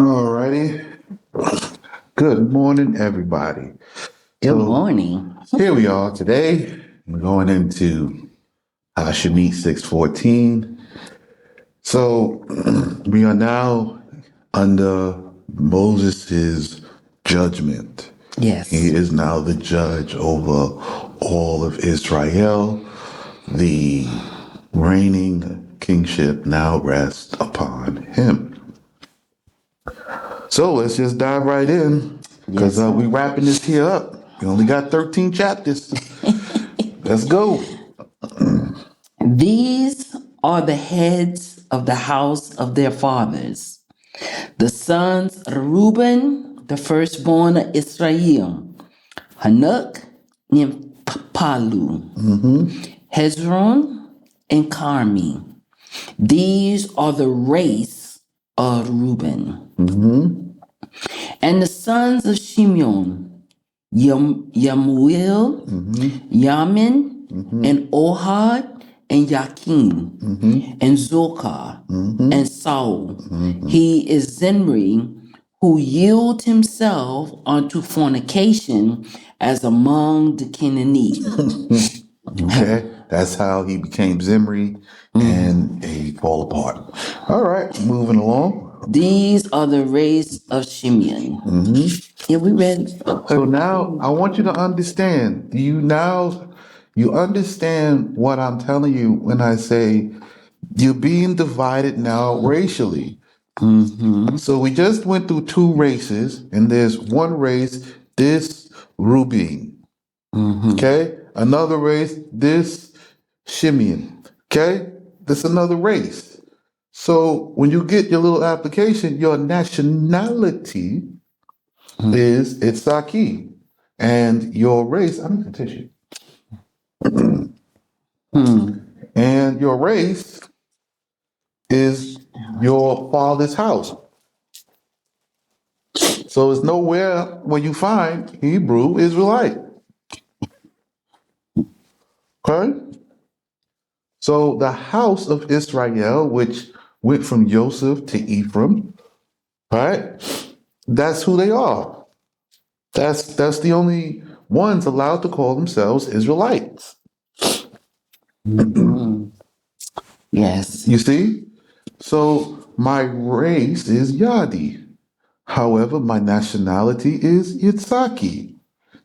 Alrighty. Good morning, everybody. Good So morning. here we are today. We're going into Shemit 6:14. So we are now under Moses' judgment. He Yes. is now the judge over all of Israel. The reigning kingship now rests upon him. So let's just dive right in because Yes, we sir. wrapping this here up. We only got 13 chapters. Let's go. These are the heads of the house of their fathers. The sons of Reuben, the firstborn of Israel, Hanuk and Palu, Hezron and Carmi. These are the race of Reuben. And the sons of Shimeon, Yamuel, Yamin, and Ohad, and Yakin, and Zokar, and Saul. He is Zimri, who yielded himself unto fornication as among the Canaanites. Okay. That's how he became Zimri and he fall apart. All right. Moving along. These are the race of Shimeon. Yeah, we read. So now I want you to understand. You understand what I'm telling you when I say you're being divided now racially. So we just went through two races, and there's one race, this Reuben. Okay? Another race, this Shimeon. Okay? That's another race. So when you get your little application, your nationality is Itzaki. And your race, I need a tissue. And your race is your father's house. So it's nowhere where you find Hebrew Israelite. Okay? So the house of Israel, which went from Joseph to Ephraim, right? That's who they are. That's the only ones allowed to call themselves Israelites. Yes. You see? So my race is Yadi. However, my nationality is Yitzhaki.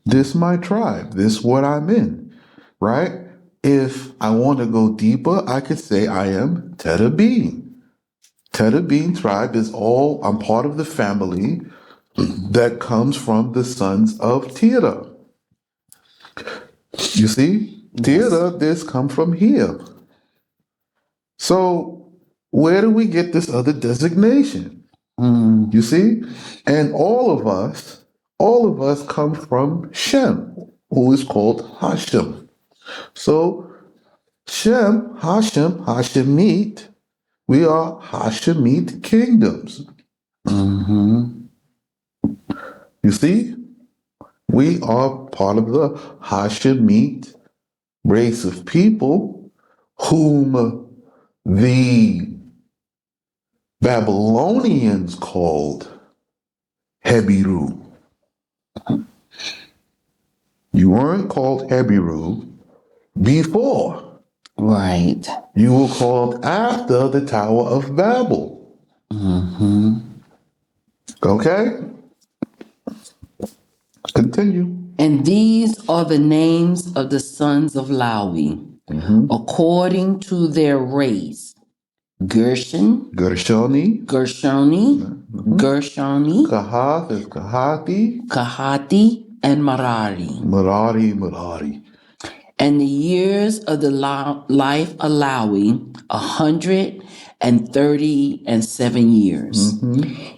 This my tribe. This what I'm in. Right? If I want to go deeper, I could say I am Tedabin. Tedabin tribe is all, I'm part of the family that comes from the sons of Tira. You see? Yes. Tira, this come from here. So where do we get this other designation? You see? And all of us come from Shem, who is called Hashem. So Shem, Hashem, Hashemite, we are Hashemite kingdoms. You see? We are part of the Hashemite race of people whom the Babylonians called Hebiru. You weren't called Hebiru before. Right. You were called after the Tower of Babel. Okay? Continue. And these are the names of the sons of Lawi, according to their race: Gershon, Gershoni. Gershoni, Gershoni, Kahath is Kahati. Kahati, and Merari. Merari. And the years of the life of Lawi, 137 years.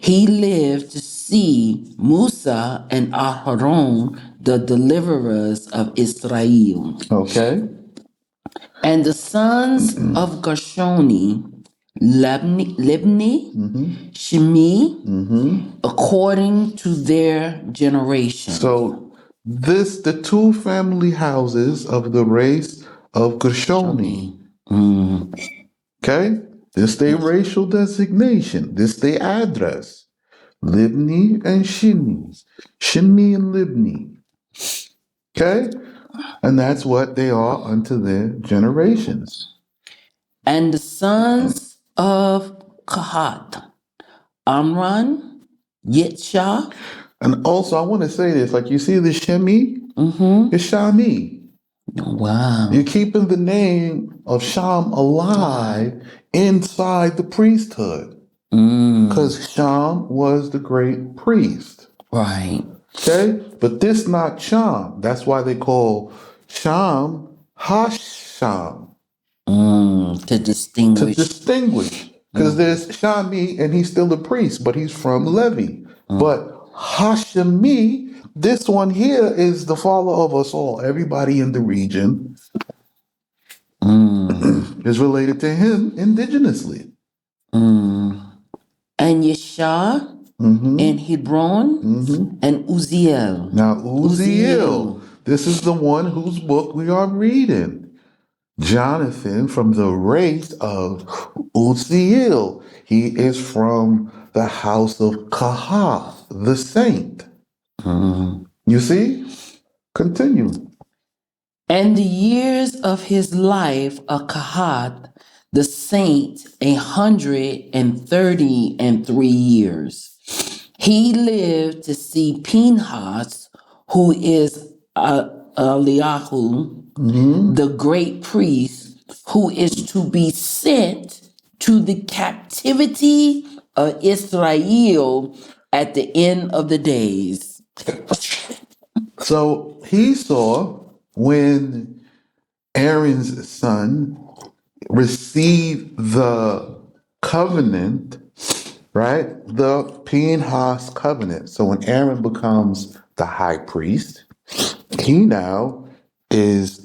He lived to see Musa and Aharon, the deliverers of Israel. Okay. And the sons of Gershoni, Libni, Shimi, according to their generation. So the two family houses of the race of Gershoni. Okay? This their racial designation. This their address. Libni and Shimni. Shimni and Libni. Okay? And that's what they are unto their generations. And the sons of Kahat, Amram, Yitshah. And also, I want to say this, like you see the Shemi, it's Shami. Wow. You're keeping the name of Sham alive inside the priesthood. Because Sham was the great priest. Right. Okay? But this not Sham. That's why they call Sham Hasham. To To distinguish. distinguish. Because there's Shami and he's still a priest, but he's from Levi. But Hashemi, this one here is the father of us all. Everybody in the region is related to him indigenously. And Yeshua and Hebron and Uziel. Now, Uziel, this is the one whose book we are reading. Jonathan from the race of Uziel. He is from the house of Kahath, the saint. You see? Continue. And the years of his life of Kahat, the saint, 133 years. He lived to see Pinhas, who is Eliyahu, the great priest, who is to be sent to the captivity of Israel at the end of the days. So he saw when Aaron's son received the covenant, right? The Pinhas covenant. So when Aaron becomes the high priest, he now sees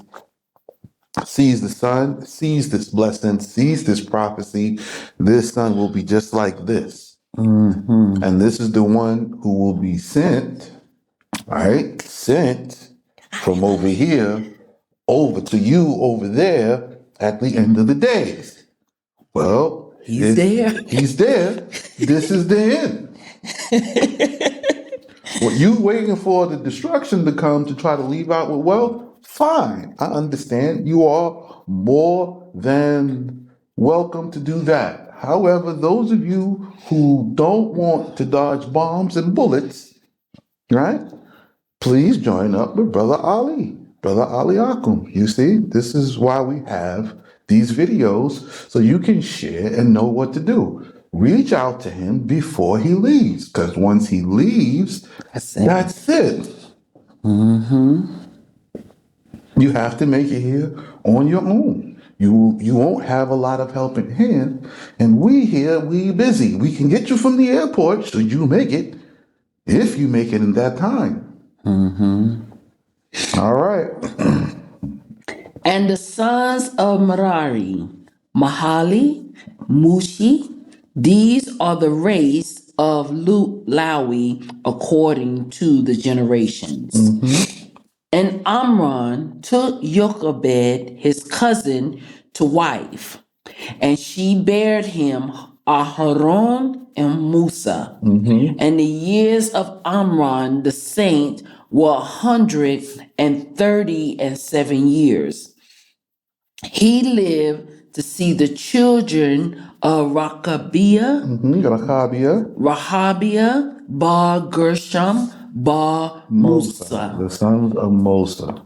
the son, sees this blessing, sees this prophecy. This son will be just like this. And this is the one who will be sent, right? Sent from over here over to you over there at the end of the days. Well, He's there. He's there. This is the end. Well, you waiting for the destruction to come to try to leave out with wealth? Fine. I understand. You are more than welcome to do that. However, those of you who don't want to dodge bombs and bullets, right? Please join up with Brother Ali Akum. You see, this is why we have these videos so you can share and know what to do. Reach out to him before he leaves, because once he leaves, that's it. You have to make it here on your own. You won't have a lot of help in hand, and we here, we busy. We can get you from the airport so you make it, if you make it in that time. All right. And the sons of Merari, Mahali, Mushi, these are the race of Lawi according to the generations. And Amram took Jochebed, his cousin, to wife, and she bare him Aharon and Musa. And the years of Amram the saint were 137 years. He lived to see the children of Rahabia, Bar Gershom, Bar Musa. The sons of Mosa.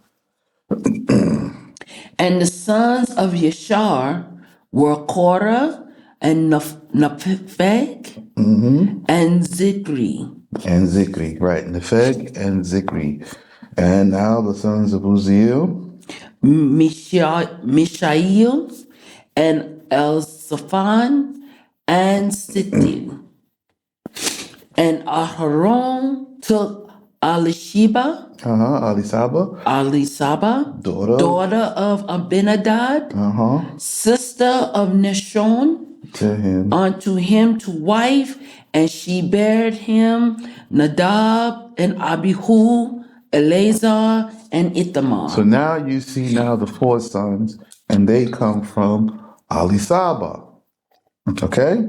And the sons of Yashar were Korah and Nepheg and Zikri. And Zikri, right. Nepheg and Zikri. And now the sons of Uziel. Mishael and Elzaphan and Sittim. And Aharon took Alisaba, daughter of Abinadab, sister of Nashon, unto him to wife, and she bare him Nadab and Abihu, Eleazar, and Ithamar. So now you see the four sons, and they come from Alisaba. Okay?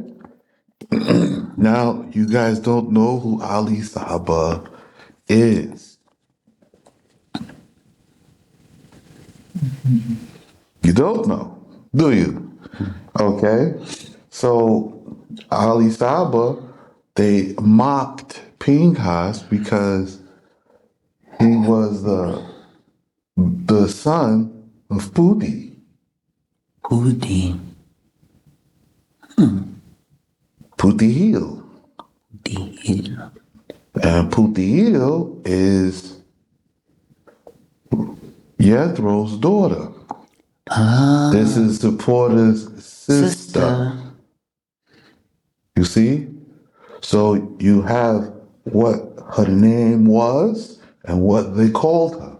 Now, you guys don't know who Ali Saba is. You don't know, do you? Okay. So, Ali Saba, they mocked Pinchas because he was the son of Puti. Puti. Putiel. Putiel. And Putiel is Jethro's daughter. Ah. This is Zipporah's sister. Sister. You see? So you have what her name was and what they called her.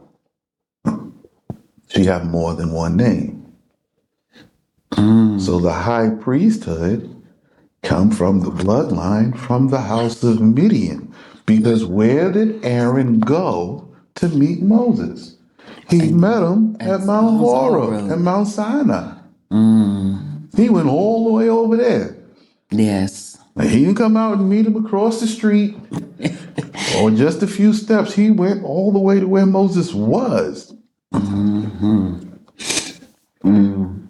She had more than one name. So the high priesthood come from the bloodline from the house of Midian. Because where did Aaron go to meet Moses? He met him at Mount Horeb, at Mount Sinai. He went all the way over there. Yes. And he didn't come out and meet him across the street or just a few steps. He went all the way to where Moses was.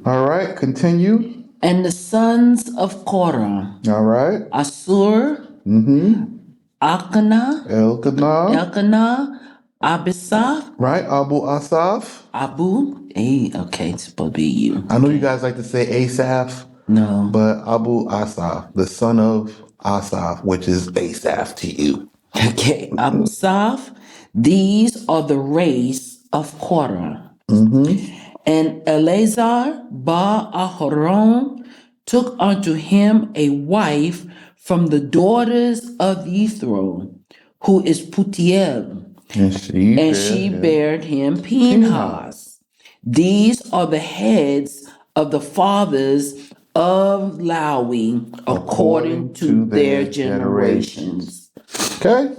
All right, continue. And the sons of Korah. All right. Asur. Elkanah. Elkanah. Abisaph. Right, Abu Asaph. Okay, it's supposed to be you. I know you guys like to say Asaph. No. But Abu Asaph, the son of Asaph, which is Asaph to you. Okay, Abisaph. These are the race of Korah. And Eleazar ba Aharon took unto him a wife from the daughters of Yithro, who is Putiel, And she bare him Pinhas. These are the heads of the fathers of Lawi according to their generations. Okay.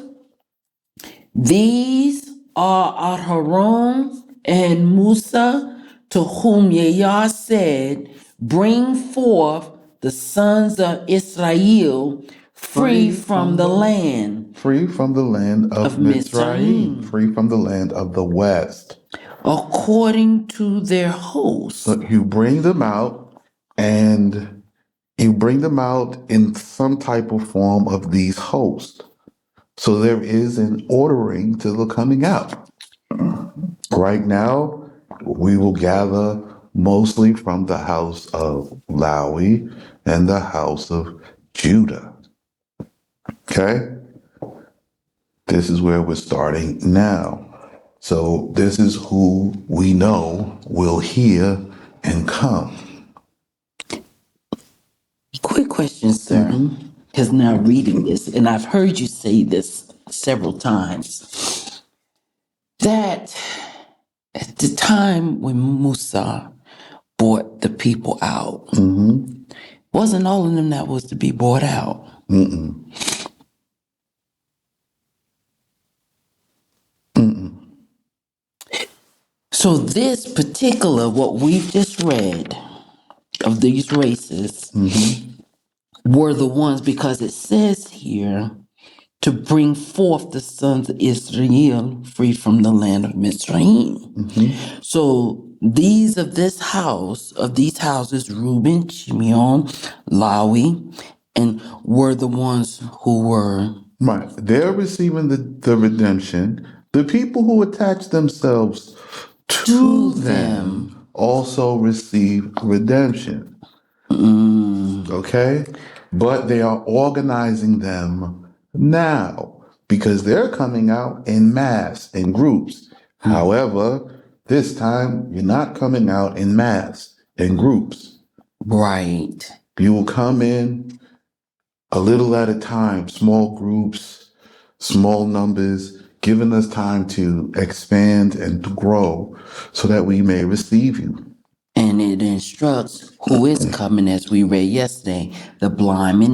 These are Aharon and Musa, to whom Yahweh said, bring forth the sons of Israel free from the land. Free from the land of Mitzrayim. Free from the land of the west. According to their hosts. So you bring them out, and you bring them out in some type of form of these hosts. So there is an ordering to the coming out. Right now, we will gather mostly from the house of Lawi and the house of Judah. Okay? This is where we're starting now. So this is who we know will hear and come. Quick question, sir. Because now reading this, and I've heard you say this several times, that at the time when Musa brought the people out, wasn't all of them that was to be brought out. So this particular, what we've just read of these races, were the ones, because it says here, to bring forth the sons of Israel free from the land of Mitzrayim. So these of this house, of these houses, Reuben, Shimeon, Lawi, and were the ones who were... Right. They're receiving the redemption. The people who attach themselves to them also receive redemption. Okay? But they are organizing them now because they're coming out in mass, in groups. However, this time you're not coming out in mass, in groups. Right. You will come in a little at a time, small groups, small numbers, giving us time to expand and to grow so that we may receive you. And it instructs who is coming, as we read yesterday, the blind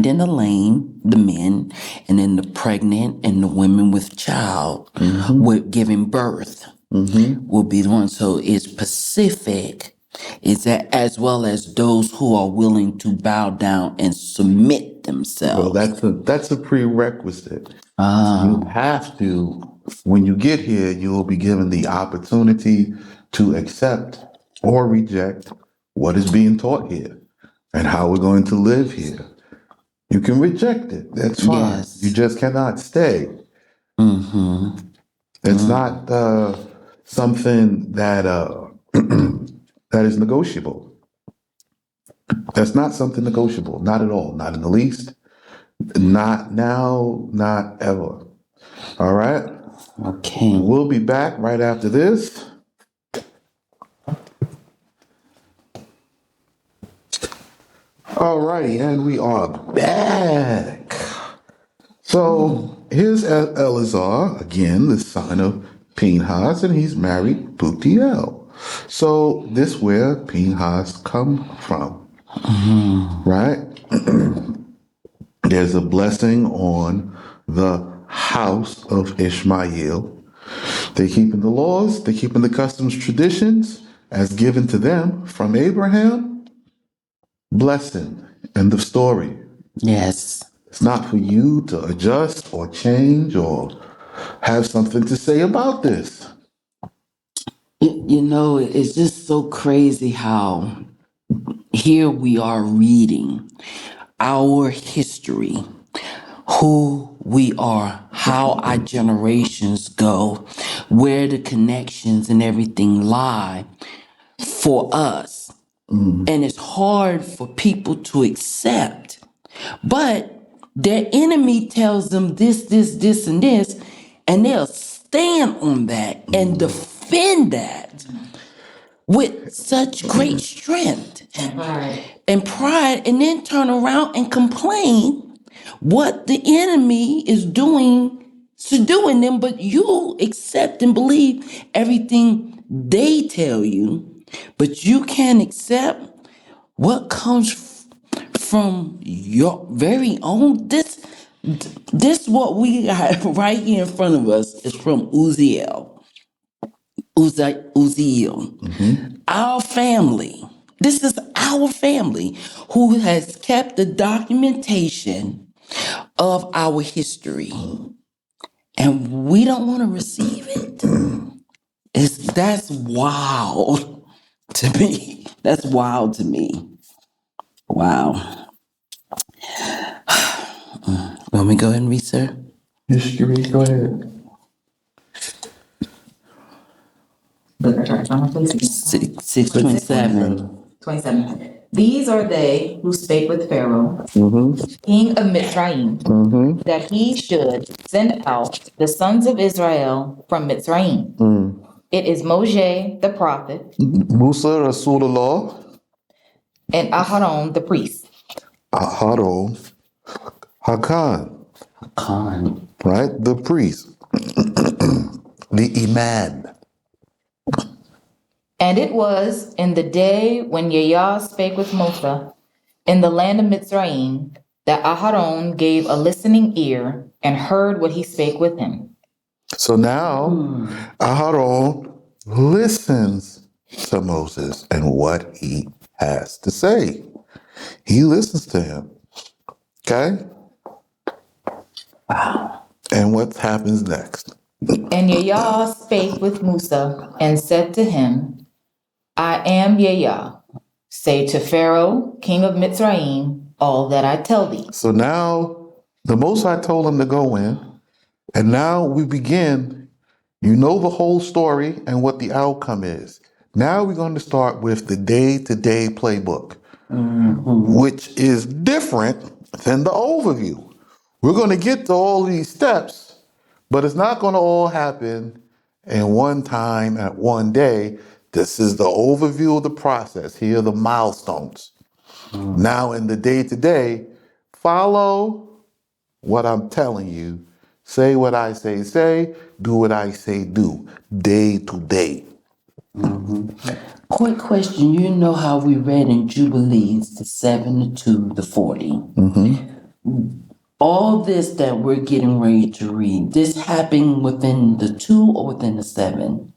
and the lame, the men, and then the pregnant and the women with child, with giving birth, will be the one. So it's specific Is that as well as those who are willing to bow down and submit Well, themselves? that's a prerequisite. You Ah, have to, when you get here, you will be given the opportunity to accept or reject what is being taught here and how we're going to live here. You can reject it. That's fine. You yes. just cannot stay. Mm-hmm. It's not something that that is negotiable. That's not something negotiable. Not at all. Not in the least. Not now. Not ever. All right. Okay. We'll be back right after this. All righty, and we are back. So here's Eleazar, again, the son of Pinhas, and he's married Putiel. So this where Pinhas come from, right? There's a blessing on the house of Ishmael. They're keeping the laws, they're keeping the customs, traditions as given to them from Abraham. Blessing. End of story. Yes. It's not for you to adjust or change or have something to say about this. You know, it's just so crazy how here we are reading our history, who we are, how our generations go, where the connections and everything lie for us. And it's hard for people to accept. But their enemy tells them this, and this, and they'll stand on that and defend that with such great strength and pride, and then turn around and complain what the enemy is doing to doing them, but you accept and believe everything they tell you, but you can't accept what comes from your very own. This what we got right here in front of us is from Uziel, our family. This is our family who has kept the documentation of our history, and we don't want to receive it. That's wild to me. That's wild to me. Wow. Let me go ahead and read, sir. History, go ahead. Six, 627. 27. These are they who spake with Pharaoh, king of Mitzrayim, that he should send out the sons of Israel from Mitzrayim. It is Moshe the prophet Musa Rasulullah, and Aharon the priest. Aharo, Hakan, Khan. right? The priest, the imam. And it was in the day when Yahweh spake with Moses in the land of Mitzrayim that Aharon gave a listening ear and heard what he spake with him. So now Aharon listens to Moses and what he has to say. He listens to him. Okay? Wow. And what happens next? And Yahweh spake with Musa and said to him, I am Yahweh. Say to Pharaoh, king of Mitzrayim, all that I tell thee. So now the Most High told him to go in, and now we begin. You know the whole story and what the outcome is. Now we're going to start with the day-to-day playbook, which is different than the overview. We're going to get to all these steps, but it's not going to all happen in one time at one day. This is the overview of the process. Here are the milestones. Now in the day-to-day, follow what I'm telling you. Say what I say, do what I say, do, day to day. Quick question. You know how we read in Jubilees, the 7, the 2, the 40. All this that we're getting ready to read, this happened within the 2 or within the 7?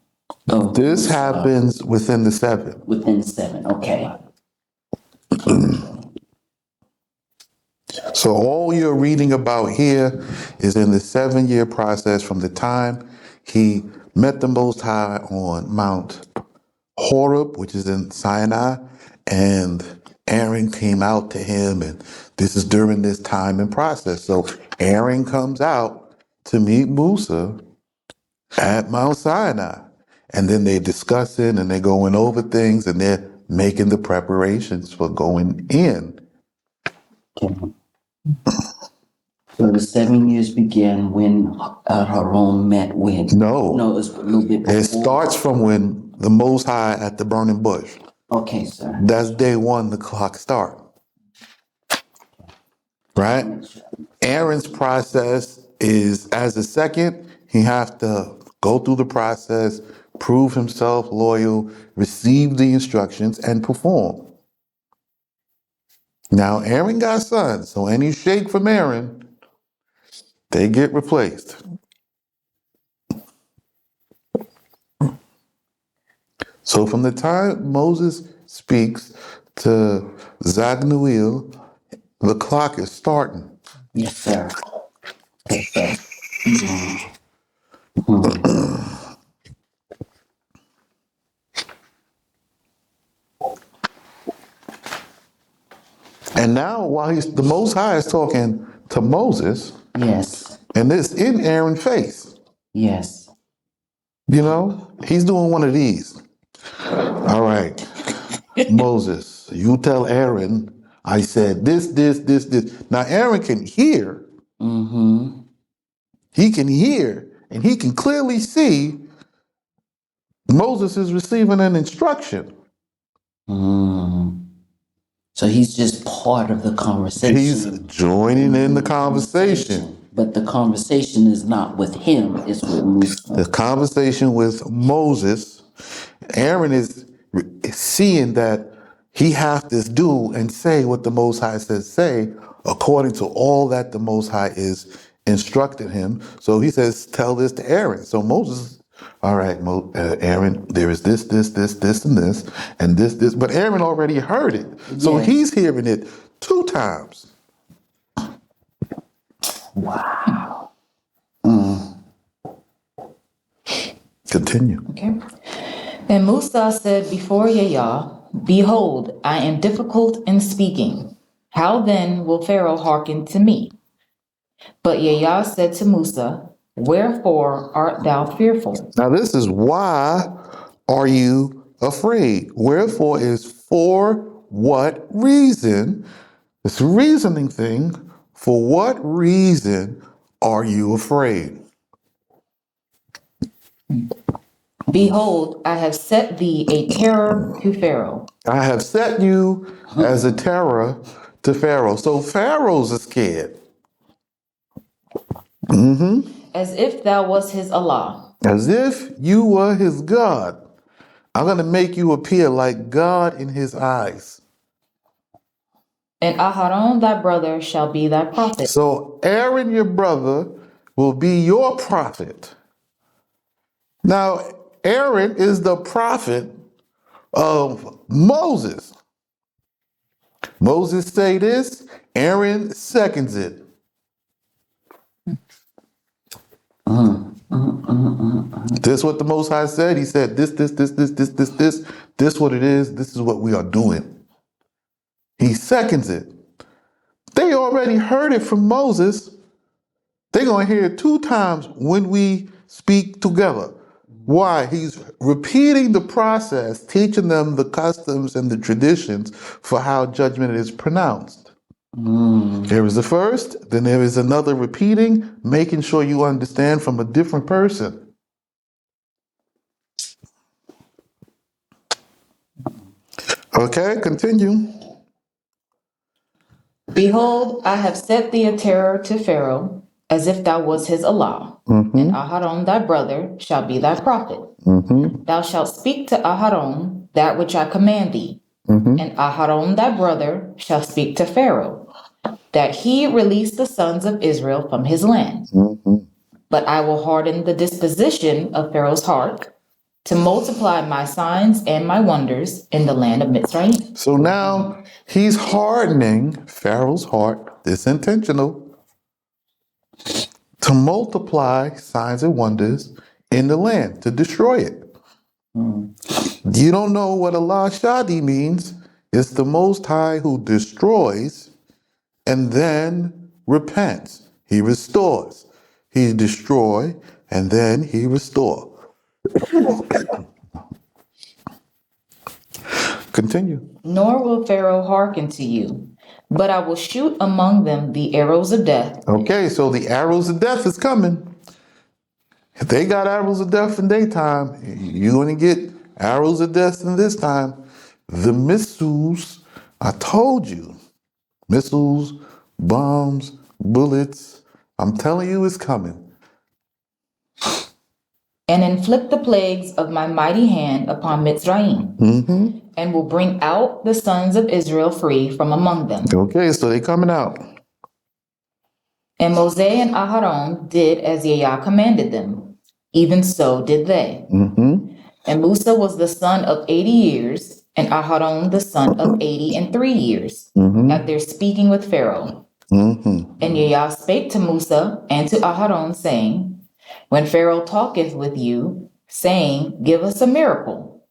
Oh, This happens within the 7. within 7. Okay. So all you're reading about here is in the 7-year process from the time he met the Most High on Mount Horeb, which is in Sinai, and Aaron came out to him, and this is during this time and process. So Aaron comes out to meet Musa at Mount Sinai, and then they're discussing and they're going over things and they're making the preparations for going in. So the 7 years began when Haron met with. No, it was a little bit before. it starts from when the Most High at the burning bush. Okay, sir. That's day 1, the clock start. Right? Aaron's process is as a second, he has to go through the process, prove himself loyal, receive the instructions, and perform. Now, Aaron got sons, so any shake from Aaron, they get replaced. So from the time Moses speaks to Zagnuil, the clock is starting. Yes, sir. Yes, sir. And now, while the Most High is talking to Moses, Yes. and this in Aaron's face, Yes. you know, he's doing one of these. All right, Moses, you tell Aaron, I said this. Now, Aaron can hear. Mm-hmm. He can hear, and he can clearly see Moses is receiving an instruction. So he's just part of the conversation. He's joining in the conversation. But the conversation is not with him, it's with Musa. The conversation with Moses, Aaron is seeing that he has to do and say what the Most High says say, according to all that the Most High is instructing him. So he says, tell this to Aaron. So Moses, all right, Aaron, there is this, and this. But Aaron already heard it. So Yes. he's hearing it 2 times. Wow. Continue. Okay. And Musa said before Yahweh, behold, I am difficult in speaking. How then will Pharaoh hearken to me? But Yahweh said to Musa, wherefore art thou fearful? Now this is why are you afraid? Wherefore is for what reason? It's a reasoning thing. For what reason are you afraid? Behold, I have set thee a terror to Pharaoh. I have set you as a terror to Pharaoh. So Pharaoh's scared. As if thou wast his Allah. As if you were his God. I'm going to make you appear like God in his eyes. And Aharon thy brother shall be thy prophet. So Aaron, your brother, will be your prophet. Now, Aaron is the prophet of Moses. Moses say this, Aaron seconds it. This what the Most High said. He said this what it is. This is what we are doing. He seconds it. They already heard it from Moses. They're going to hear it 2 times when we speak together. Why? He's repeating the process, teaching them the customs and the traditions for how judgment is pronounced. There is the first, then there is another repeating, making sure you understand from a different person. Okay, continue. Behold, I have set thee a terror to Pharaoh, as if thou wast his Allah. And Aharon thy brother shall be thy prophet. Thou shalt speak to Aharon that which I command thee. And Aharon thy brother shall speak to Pharaoh, that he release the sons of Israel from his land. But I will harden the disposition of Pharaoh's heart, to multiply my signs and my wonders in the land of Mitzrayim. So now he's hardening Pharaoh's heart, this intentional, to multiply signs and wonders in the land, to destroy it. You don't know what Allah Shadi means. It's the Most High who destroys and then repents. He restores. He destroy and then he restore. Continue. Nor will Pharaoh hearken to you, but I will shoot among them the arrows of death. Okay, so the arrows of death is coming. If they got arrows of death in daytime, you're going to get arrows of death in this time. The missiles, I told you, missiles, bombs, bullets, I'm telling you it's coming. And inflict the plagues of my mighty hand upon Mitzrayim, and will bring out the sons of Israel free from among them. Okay, so they coming out. And Moses and Aharon did as Yahweh commanded them. Even so did they. And Musa was the son of 80 years, and Aharon the son of 83 years, at their speaking with Pharaoh. And Yahweh spake to Musa and to Aharon, saying, when Pharaoh talketh with you, saying, give us a miracle,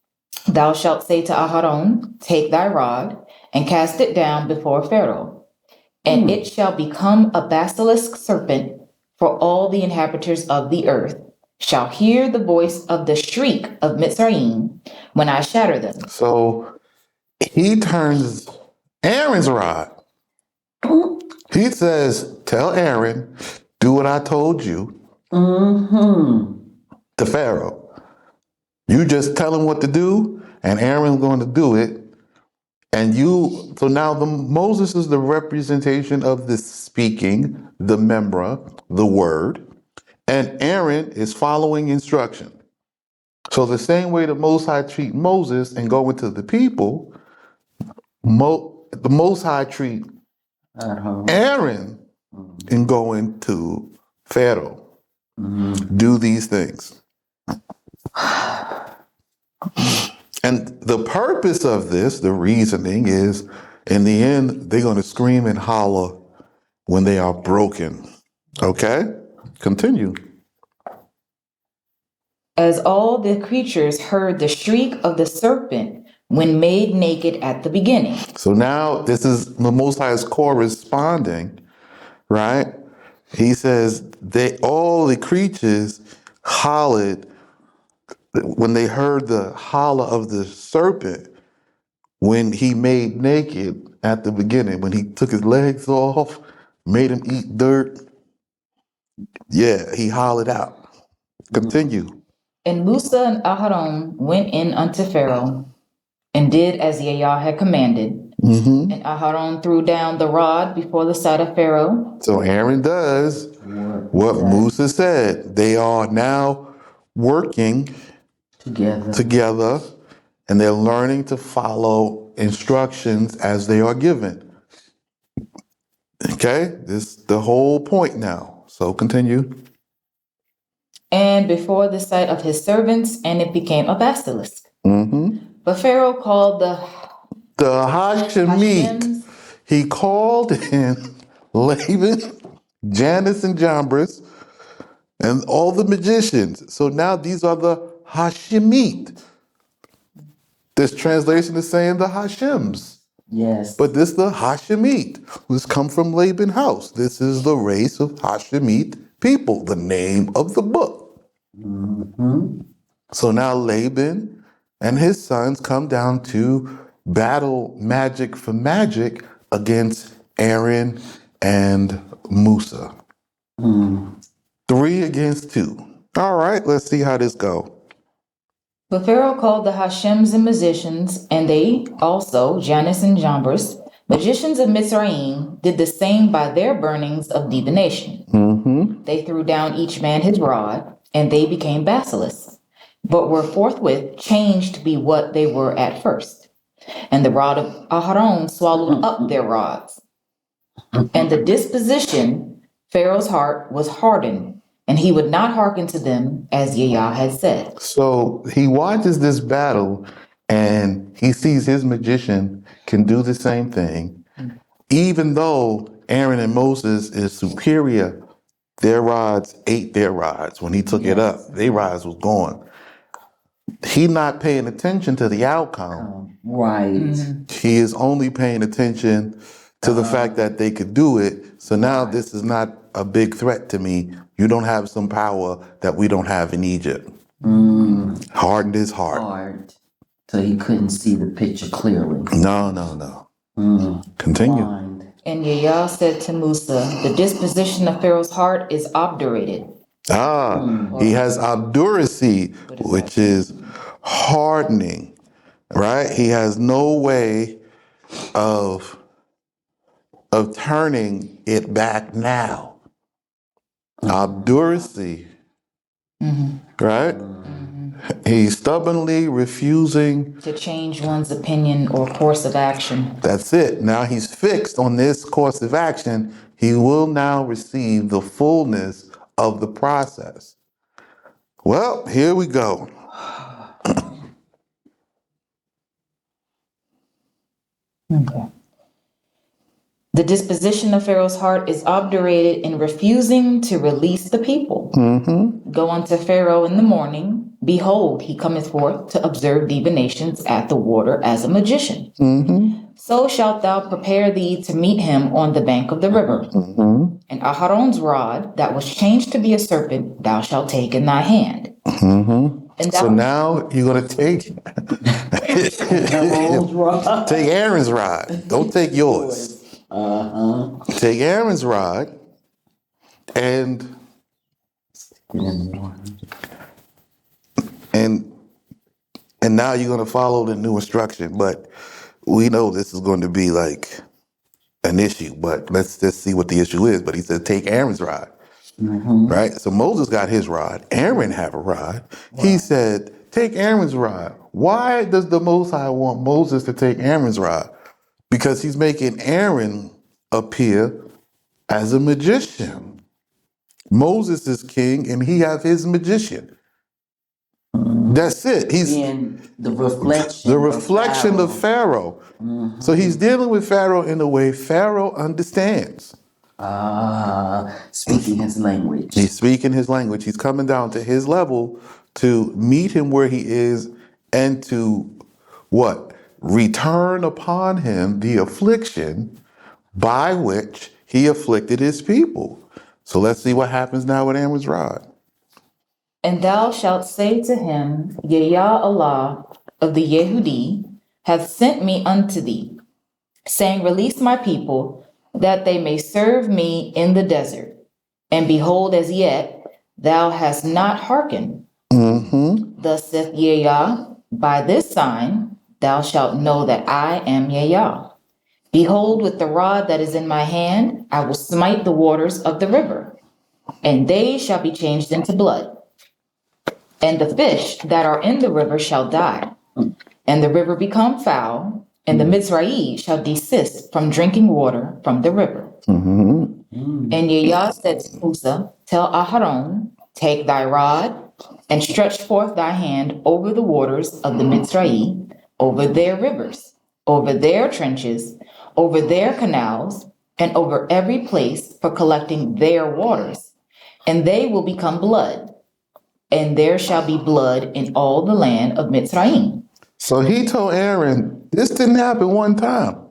thou shalt say to Aharon, take thy rod, and cast it down before Pharaoh. And it shall become a basilisk serpent, for all the inhabitants of the earth shall hear the voice of the shriek of Mitzrayim when I shatter them. So he turns Aaron's rod. He says, tell Aaron, do what I told you to Pharaoh. You just tell him what to do, and Aaron's going to do it. And so now Moses is the representation of the speaking, the memra, the word, and Aaron is following instruction. So the same way the Most High treat Moses and go into the people, the Most High treat Aaron and go into Pharaoh. Do these things. And the purpose of this, the reasoning is, in the end, they're going to scream and holler when they are broken. Okay? Continue. As all the creatures heard the shriek of the serpent when made naked at the beginning. So now this is the Most High's corresponding, right? He says all the creatures hollered when they heard the holler of the serpent when he made naked at the beginning, when he took his legs off, made him eat dirt. Yeah, he hollered out. Continue. And Musa and Aharon went in unto Pharaoh and did as Yahweh had commanded. And Aharon threw down the rod before the sight of Pharaoh. So Aaron does what Musa said. They are now working together, and they're learning to follow instructions as they are given. Okay, this is the whole point now. So continue. And before the sight of his servants, and it became a basilisk. But Pharaoh called the Hashemite. He called in Laban, Janus, and Jambres, and all the magicians. So now these are the Hashemite. This translation is saying the Hashems. Yes. But this is the Hashemite, who's come from Laban's house. This is the race of Hashemite people, the name of the book. So now Laban and his sons come down to battle magic for magic against Aaron and Musa. 3 against 2. All right, let's see how this go. But Pharaoh called the Hashems and magicians, and they also, Janus and Jambres, magicians of Mitzrayim, did the same by their burnings of divination. They threw down each man his rod, and they became basilisks, but were forthwith changed to be what they were at first. And the rod of Aharon swallowed up their rods. And the disposition, Pharaoh's heart was hardened, And he would not hearken to them as Yah had said. So he watches this battle and he sees his magician can do the same thing. Even though Aaron and Moses is superior, their rods ate their rods. When he took it up, their rods was gone. He not paying attention to the outcome. Right. He is only paying attention to the fact that they could do it. So now this is not a big threat to me. You don't have some power that we don't have in Egypt. Hardened his heart. Hard. So he couldn't see the picture clearly. No. Continue. Blind. And Yah said to Musa, the disposition of Pharaoh's heart is obdurated. He has obduracy, which is hardening, right? He has no way of turning it back now. Obduracy, right? He's stubbornly refusing To change one's opinion or course of action. That's it. Now he's fixed on this course of action. He will now receive the fullness of the process. Well, here we go. Okay. The disposition of Pharaoh's heart is obdurated in refusing to release the people. Go unto Pharaoh in the morning. Behold, he cometh forth to observe divinations at the water as a magician. So shalt thou prepare thee to meet him on the bank of the river. And Aharon's rod that was changed to be a serpent, thou shalt take in thy hand. And So now you're going to take take Aaron's rod. Don't take yours. Take Aaron's rod and now you're going to follow the new instruction. But we know this is going to be like an issue. But let's just see what the issue is. But he said, take Aaron's rod. Right? So Moses got his rod. Aaron have a rod. He said, take Aaron's rod. Why does the Most High want Moses to take Aaron's rod? Because he's making Aaron appear as a magician. Moses is king and he have his magician. That's it. He's And the reflection. the reflection of Pharaoh. So he's dealing with Pharaoh in a way Pharaoh understands. Speaking his language. He's speaking his language. He's coming down to his level to meet him where he is and to what? Return upon him the affliction by which he afflicted his people. So let's see what happens now with Aaron's rod. And thou shalt say to him, Yah Allah of the Yehudi hath sent me unto thee, saying, release my people, that they may serve me in the desert. And behold, as yet thou hast not hearkened. Thus saith Yah, by this sign thou shalt know that I am Yah. Behold, with the rod that is in my hand, I will smite the waters of the river, and they shall be changed into blood. And the fish that are in the river shall die, and the river become foul, and the Mizraim shall desist from drinking water from the river. And Yah said to Musa, tell Aharon, take thy rod, and stretch forth thy hand over the waters of the Mizraim, over their rivers, over their trenches, over their canals, and over every place for collecting their waters, and they will become blood. And there shall be blood in all the land of Mitzrayim. So he told Aaron, this didn't happen one time.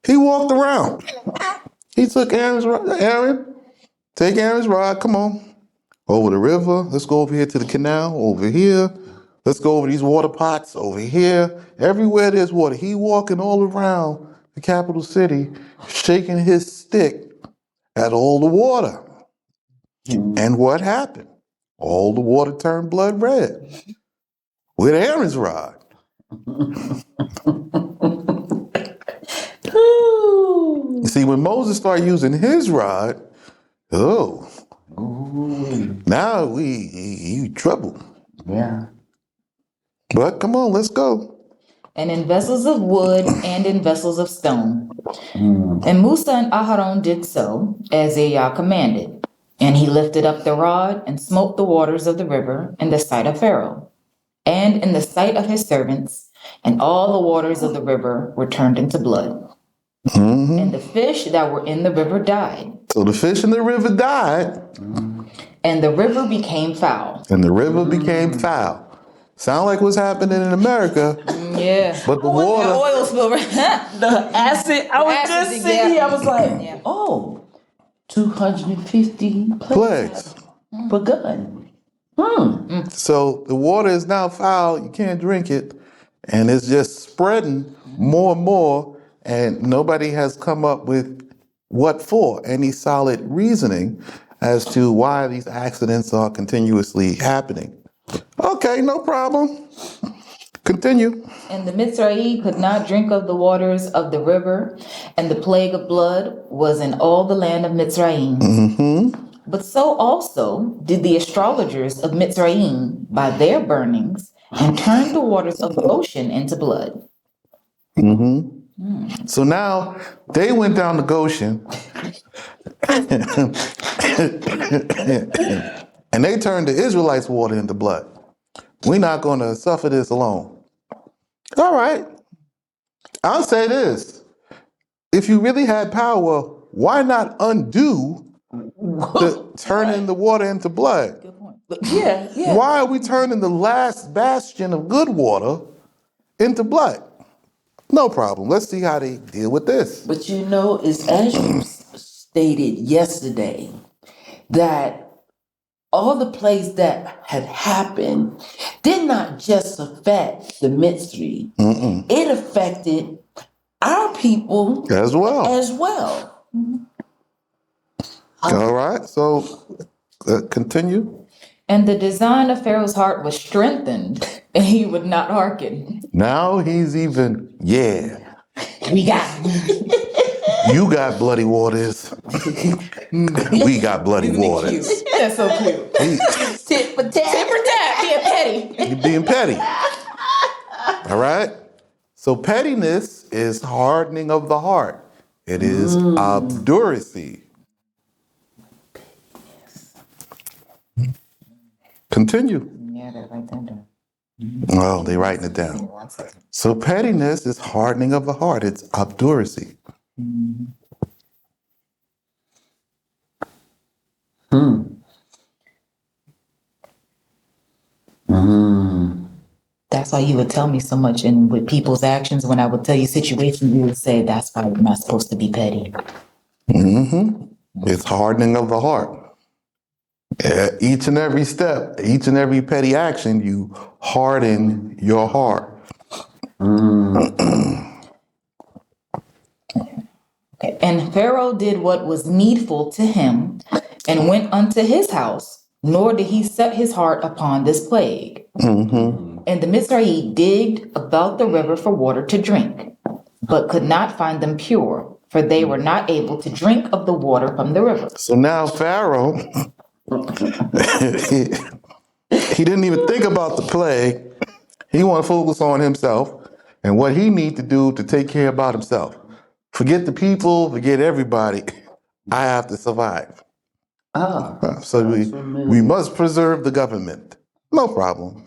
He walked around. He took Aaron's rod. Aaron, take Aaron's rod. Come on. Over the river. Let's go over here to the canal. Over here. Let's go over these water pots. Over here. Everywhere there's water. He walking all around the capital city, shaking his stick at all the water. And what happened? All the water turned blood red with Aaron's rod. You see, when Moses started using his rod, now he trouble. Yeah. But come on, let's go. And in vessels of wood and in vessels of stone. And Musa and Aharon did so, as Yah commanded. And he lifted up the rod and smote the waters of the river in the sight of Pharaoh and in the sight of his servants, and all the waters of the river were turned into blood. And the fish that were in the river died. So the fish in the river died. And the river became foul. And the river became foul. Sound like what's happening in America. Yeah. But the water. The oil spill. The acid. I was just acid, sitting here. I was like, Yeah. oh, 250 Plagues. begun. So the water is now foul. You can't drink it. And it's just spreading more and more. And nobody has come up with what for, any solid reasoning as to why these accidents are continuously happening. Okay, no problem. Continue. And the Mitzrayim could not drink of the waters of the river, and the plague of blood was in all the land of Mitzrayim. But so also did the astrologers of Mitzrayim by their burnings, and turned the waters of the ocean into blood. So now they went down to Goshen and they turned the Israelites' water into blood. We're not going to suffer this alone. All right. I'll say this. If you really had power, why not undo the turning the water into blood? Good point. Yeah, yeah. Why are we turning the last bastion of good water into blood? No problem. Let's see how they deal with this. But you know, it's as you stated yesterday, that all the plagues that had happened did not just affect the Mitzri. It affected our people As well. as well. All right. So continue. And the design of Pharaoh's heart was strengthened, and he would not hearken. Now he's even, We got you got bloody waters. We got bloody waters. That's so cute. Tit for tat. Tit for tat. Being petty. You're being petty. All right? So pettiness is hardening of the heart. It is obduracy. Continue. Yeah, they write that down. Oh, they writing it down. 1 second. So pettiness is hardening of the heart. It's obduracy. That's why you would tell me so much, and with people's actions, when I would tell you situations, you would say, that's why you're not supposed to be petty. It's hardening of the heart. Each and every step, each and every petty action, you harden your heart. Okay. And Pharaoh did what was needful to him and went unto his house, nor did he set his heart upon this plague. And the Mitzrayim digged about the river for water to drink, but could not find them pure, for they were not able to drink of the water from the river. So now Pharaoh, he didn't even think about the plague. He want to focus on himself and what he need to do to take care about himself. Forget the people, forget everybody. I have to survive. So we must preserve the government. No problem.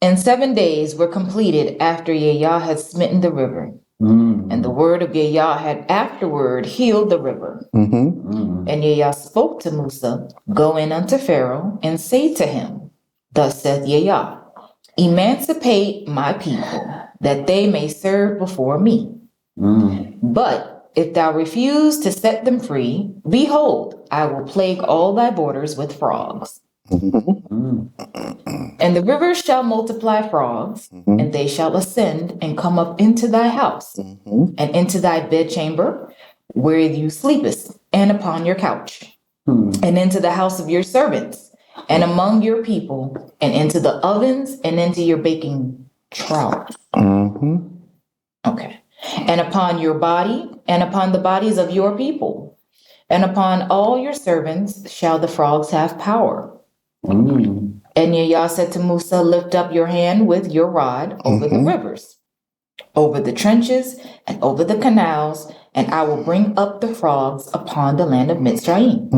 And 7 days were completed after Yah had smitten the river. And the word of Yah had afterward healed the river. And Yah spoke to Musa, go in unto Pharaoh and say to him, thus saith Yah, emancipate my people, that they may serve before me. But if thou refuse to set them free, behold, I will plague all thy borders with frogs. And the rivers shall multiply frogs, and they shall ascend and come up into thy house, and into thy bedchamber, where you sleepest, and upon your couch, and into the house of your servants, and among your people, and into the ovens, and into your baking troughs. Okay. And upon your body, and upon the bodies of your people, and upon all your servants shall the frogs have power. And Yah said to Musa, lift up your hand with your rod over the rivers, over the trenches and over the canals, and I will bring up the frogs upon the land of Mitzrayim.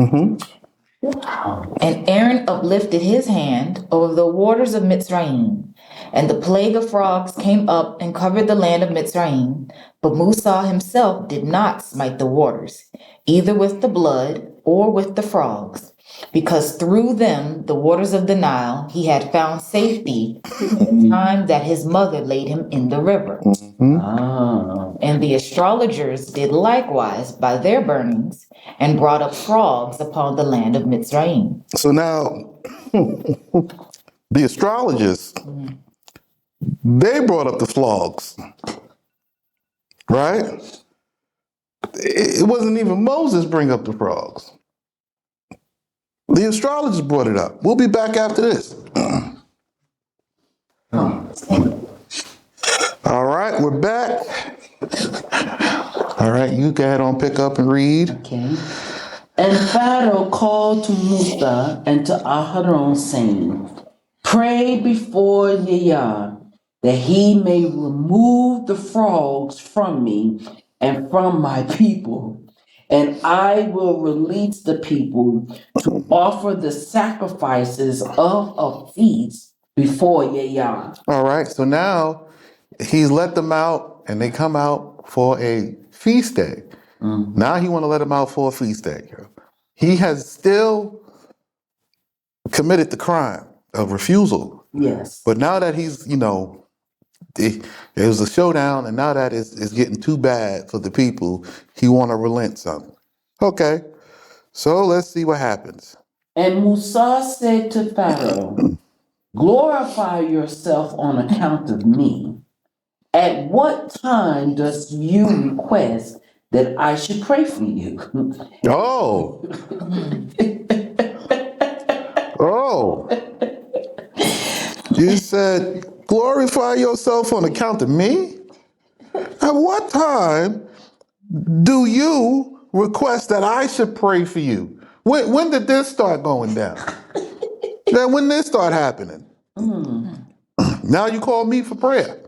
And Aaron uplifted his hand over the waters of Mitzrayim, and the plague of frogs came up and covered the land of Mitzrayim. But Musa himself did not smite the waters, either with the blood or with the frogs, because through them, the waters of the Nile, he had found safety in the time that his mother laid him in the river. And the astrologers did likewise by their burnings, and brought up frogs upon the land of Mitzrayim. So now, the astrologers, they brought up the frogs, right? It wasn't even Moses bring up the frogs. The astrologers brought it up. We'll be back after this. All right, we're back. All right, you go ahead on, pick up and read. Okay. And Pharaoh called to Musa and to Aharon, saying, pray before Yah, that he may remove the frogs from me and from my people, and I will release the people to offer the sacrifices of a feast before Yah. All right, so now he's let them out, and they come out for a feast day. Now he want to let them out for a feast day. He has still committed the crime of refusal. Yes. But now that he's, there was a showdown, and now that it's getting too bad for the people, he want to relent some. Okay, so let's see what happens. And Musa said to Pharaoh, glorify yourself on account of me. At what time does you request that I should pray for you? Oh. Oh. You said, glorify yourself on account of me? At what time do you request that I should pray for you? When did this start going down? Then when did this start happening? Now you call me for prayer.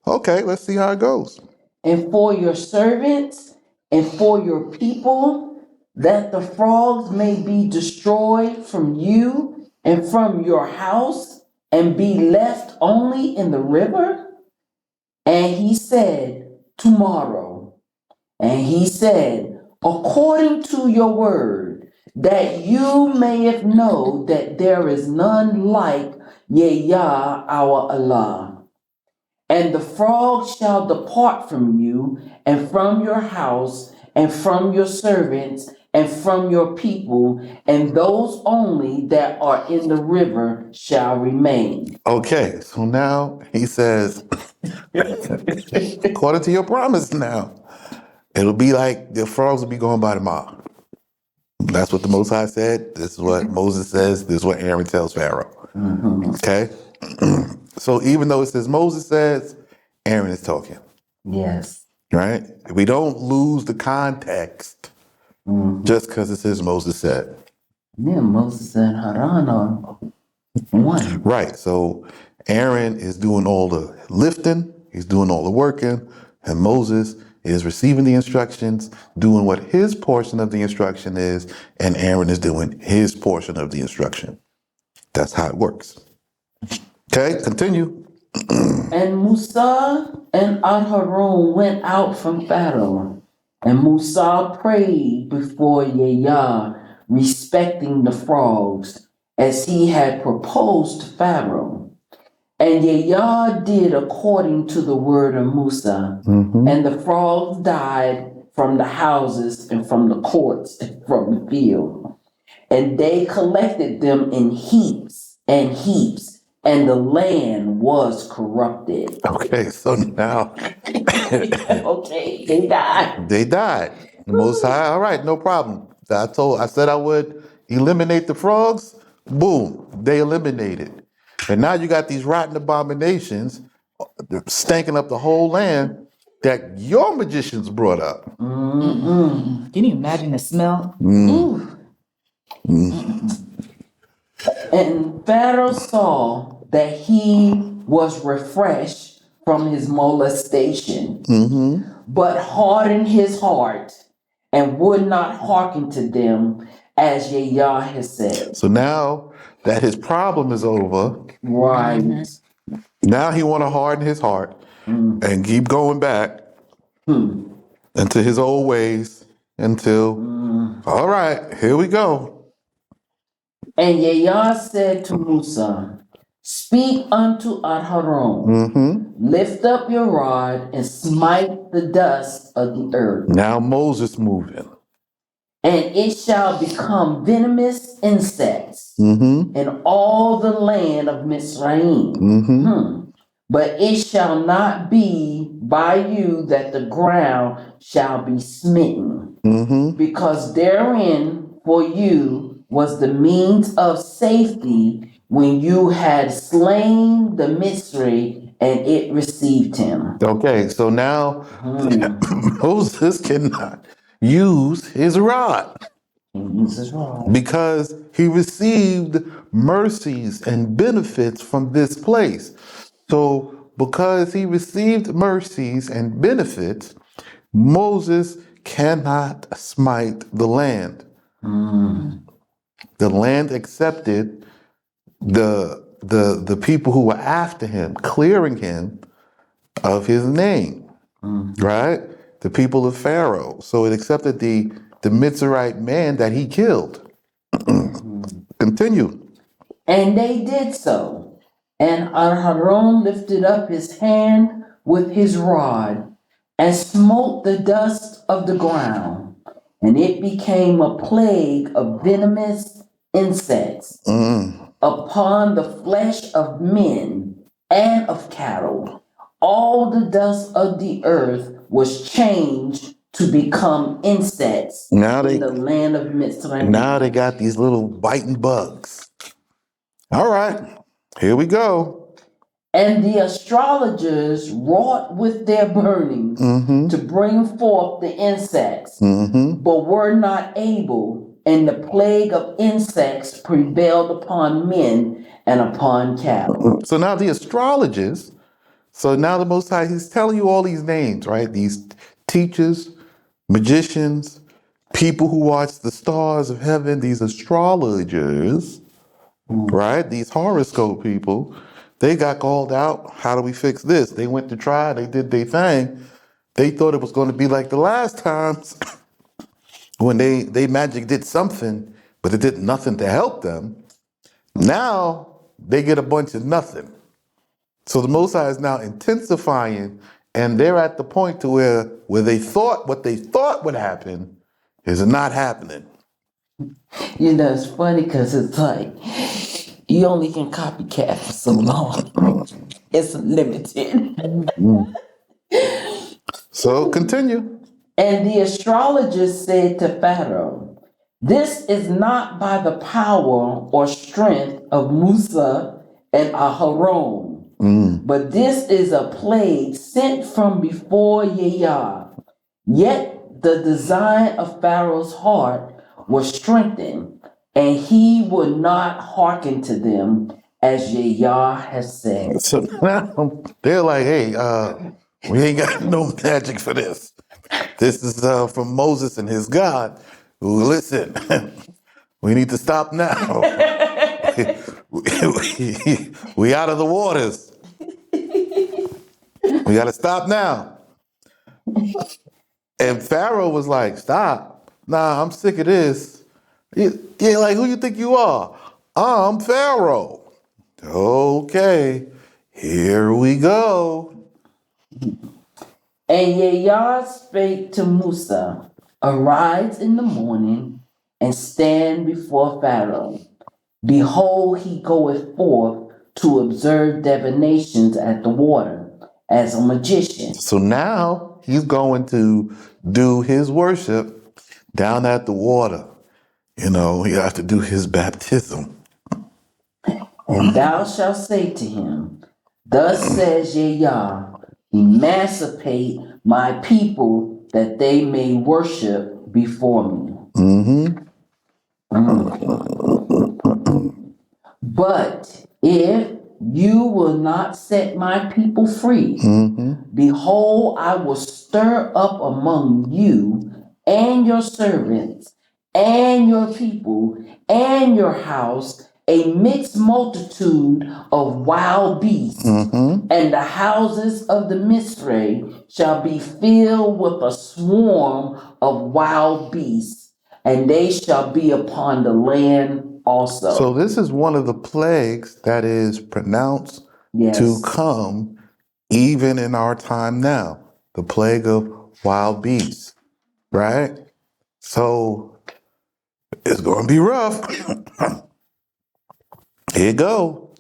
Okay, let's see how it goes. And for your servants and for your people, that the frogs may be destroyed from you and from your house and be left only in the river? And he said, tomorrow. And he said, according to your word, that you may know that there is none like Yah our Allah. And the frogs shall depart from you, and from your house, and from your servants, and from your people, and those only that are in the river shall remain. Okay, so now he says, according to your promise now, it'll be like the frogs will be going by tomorrow. That's what the Most High said. This is what Moses says. This is what Aaron tells Pharaoh. Okay? So even though it says Moses says, Aaron is talking. Yes. Right? We don't lose the context just because it says Moses said. Yeah, Moses and Haran are one. Right. So Aaron is doing all the lifting, he's doing all the working, and Moses is receiving the instructions, doing what his portion of the instruction is, and Aaron is doing his portion of the instruction. That's how it works. Okay, continue. And Musa and Aharon went out from Pharaoh, and Musa prayed before Yah respecting the frogs, as he had proposed to Pharaoh. And Yah did according to the word of Musa, and the frogs died from the houses and from the courts and from the field. And they collected them in heaps and heaps, and the land was corrupted. Okay, so now Okay, they died. they died. The Most High, all right, no problem. I said I would eliminate the frogs. Boom, they eliminated. And now you got these rotten abominations stanking up the whole land that your magicians brought up. Can you imagine the smell? And Pharaoh saw that he was refreshed from his molestation, but hardened his heart and would not hearken to them as Yah has said. So now that his problem is over, Right. now he want to harden his heart and keep going back into his old ways until, all right, here we go. And Yah said to Musa, speak unto Aharon, lift up your rod and smite the dust of the earth, Now Moses moving. and it shall become venomous insects in all the land of Mizraim. But it shall not be by you that the ground shall be smitten, because therein for you was the means of safety when you had slain the Misri and it received him. Okay, so now Moses cannot use his rod because he received mercies and benefits from this place. So because he received mercies and benefits, Moses cannot smite the land. The land accepted the people who were after him, clearing him of his name, right? The people of Pharaoh. So it accepted the Mitzrayite man that he killed. Continue. And they did so. And Aharon lifted up his hand with his rod and smote the dust of the ground, and it became a plague of venomous insects upon the flesh of men and of cattle. All the dust of the earth was changed to become insects in the land of Mitzrayim. Now they got these little biting bugs. All right, here we go. And the astrologers wrought with their burnings to bring forth the insects, but were not able, and the plague of insects prevailed upon men and upon cattle. So now the astrologers, so now the Most High, he's telling you all these names, right? These teachers, magicians, people who watch the stars of heaven, these astrologers, right? These horoscope people, they got called out. How do we fix this? They went to try, they did their thing. They thought it was going to be like the last times when they magic did something, but it did nothing to help them. Now they get a bunch of nothing. So the Most High is now intensifying, and they're at the point to where they thought what they thought would happen is not happening. You know, it's funny because it's like you only can copycat for so long. It's limited. So continue. And the astrologers said to Pharaoh, this is not by the power or strength of Musa and Aharon, but this is a plague sent from before Yah. Yet the design of Pharaoh's heart was strengthened, and he would not hearken to them as Yah has said. So now they're like, hey, we ain't got no magic for this. This is from Moses and his God. Listen, we need to stop now. we out of the waters. We got to stop now. And Pharaoh was like, stop. Nah, I'm sick of this. Yeah, like, who you think you are? I'm Pharaoh. Okay, here we go. And Yah spake to Musa, arise in the morning and stand before Pharaoh. Behold, he goeth forth to observe divinations at the water as a magician. So now he's going to do his worship down at the water. You know, he has to do his baptism. And thou shalt say to him, thus says Yah, emancipate my people that they may worship before me. But if you will not set my people free. Behold, I will stir up among you and your servants and your people and your house a mixed multitude of wild beasts, and the houses of the Mizraim shall be filled with a swarm of wild beasts, and they shall be upon the land also. So this is one of the plagues that is pronounced to come even in our time now. The plague of wild beasts, right? So it's going to be rough. Here you go.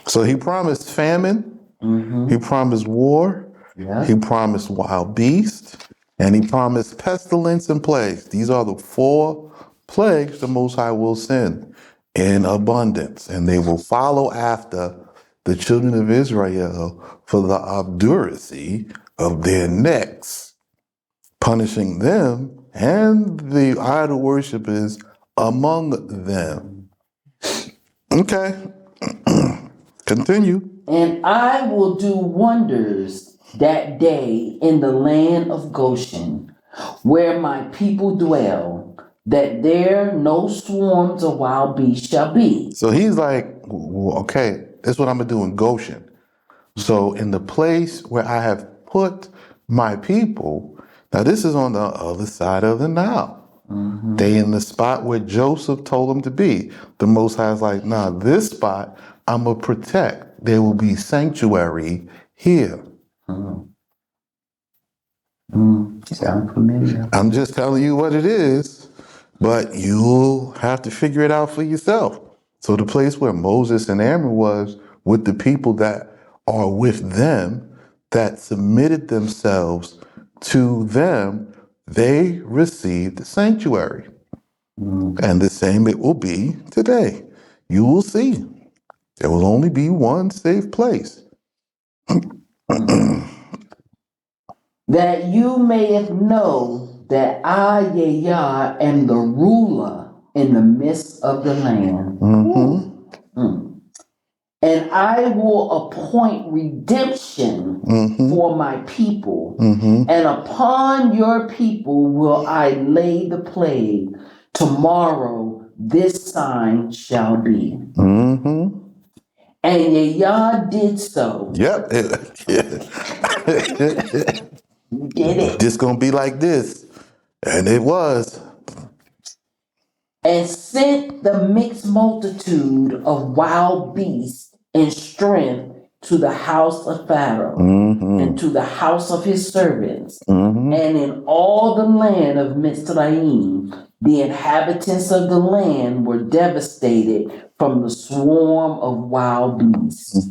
So he promised famine. He promised war. He promised wild beasts. And he promised pestilence and plagues. These are the 4 plagues the Most High will send in abundance. And they will follow after the children of Israel for the obduracy of their necks, punishing them and the idol worshippers among them. Okay, continue. And I will do wonders that day in the land of Goshen, where my people dwell, that there no swarms of wild beasts shall be. So he's like, okay, this is what I'm going to do in Goshen. So in the place where I have put my people, now this is on the other side of the Nile. They in the spot where Joseph told them to be. The Most High is like, nah, this spot I'm going to protect. There will be sanctuary here. Sound familiar? I'm just telling you what it is, but you'll have to figure it out for yourself. So the place where Moses and Aaron was with the people that are with them, that submitted themselves to them, they received the sanctuary. And the same it will be today. You will see. There will only be one safe place. That you may know that I, Yah, am the ruler in the midst of the land. And I will appoint redemption for my people, and upon your people will I lay the plague. Tomorrow this sign shall be. And Yah did so. Yep. Did it. This gonna be like this. And it was. And sent the mixed multitude of wild beasts in strength to the house of Pharaoh and to the house of his servants. And in all the land of Mizraim, the inhabitants of the land were devastated from the swarm of wild beasts.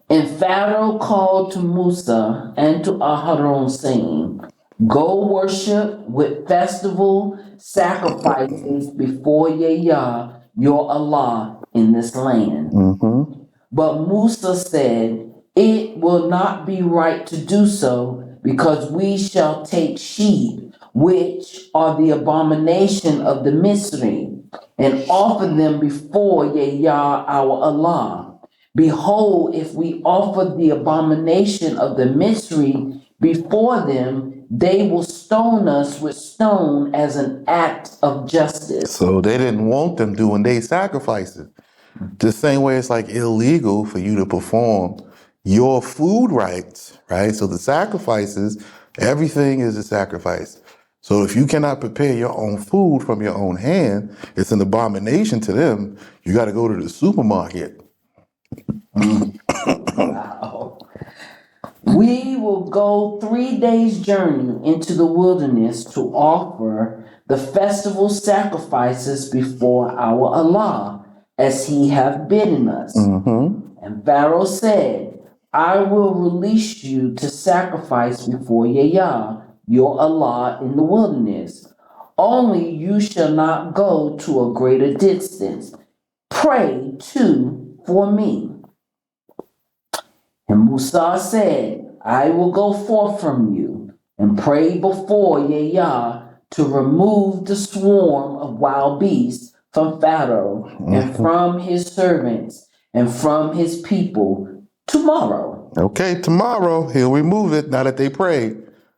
And Pharaoh called to Musa and to Aharon, saying, Go worship with festival sacrifices before Yah, your Allah, in this land. But Musa said, It will not be right to do so, because we shall take sheep, which are the abomination of the Mizraim, and offer them before Yah, our Allah. Behold, if we offer the abomination of the Mizraim before them, they will stone us with stone as an act of justice. So they didn't want them doing their sacrifices. The same way it's like illegal for you to perform your food rites, right? So the sacrifices, everything is a sacrifice. So if you cannot prepare your own food from your own hand, it's an abomination to them. You got to go to the supermarket. Wow. We will go 3 days' journey into the wilderness to offer the festival sacrifices before our Allah, as he hath bidden us. And Pharaoh said, I will release you to sacrifice before Yah, your Allah, in the wilderness. Only you shall not go to a greater distance. Pray, too, for me. And Musa said, I will go forth from you and pray before Yah to remove the swarm of wild beasts from Pharaoh and from his servants and from his people tomorrow. Okay, tomorrow he'll remove it now that they prayed.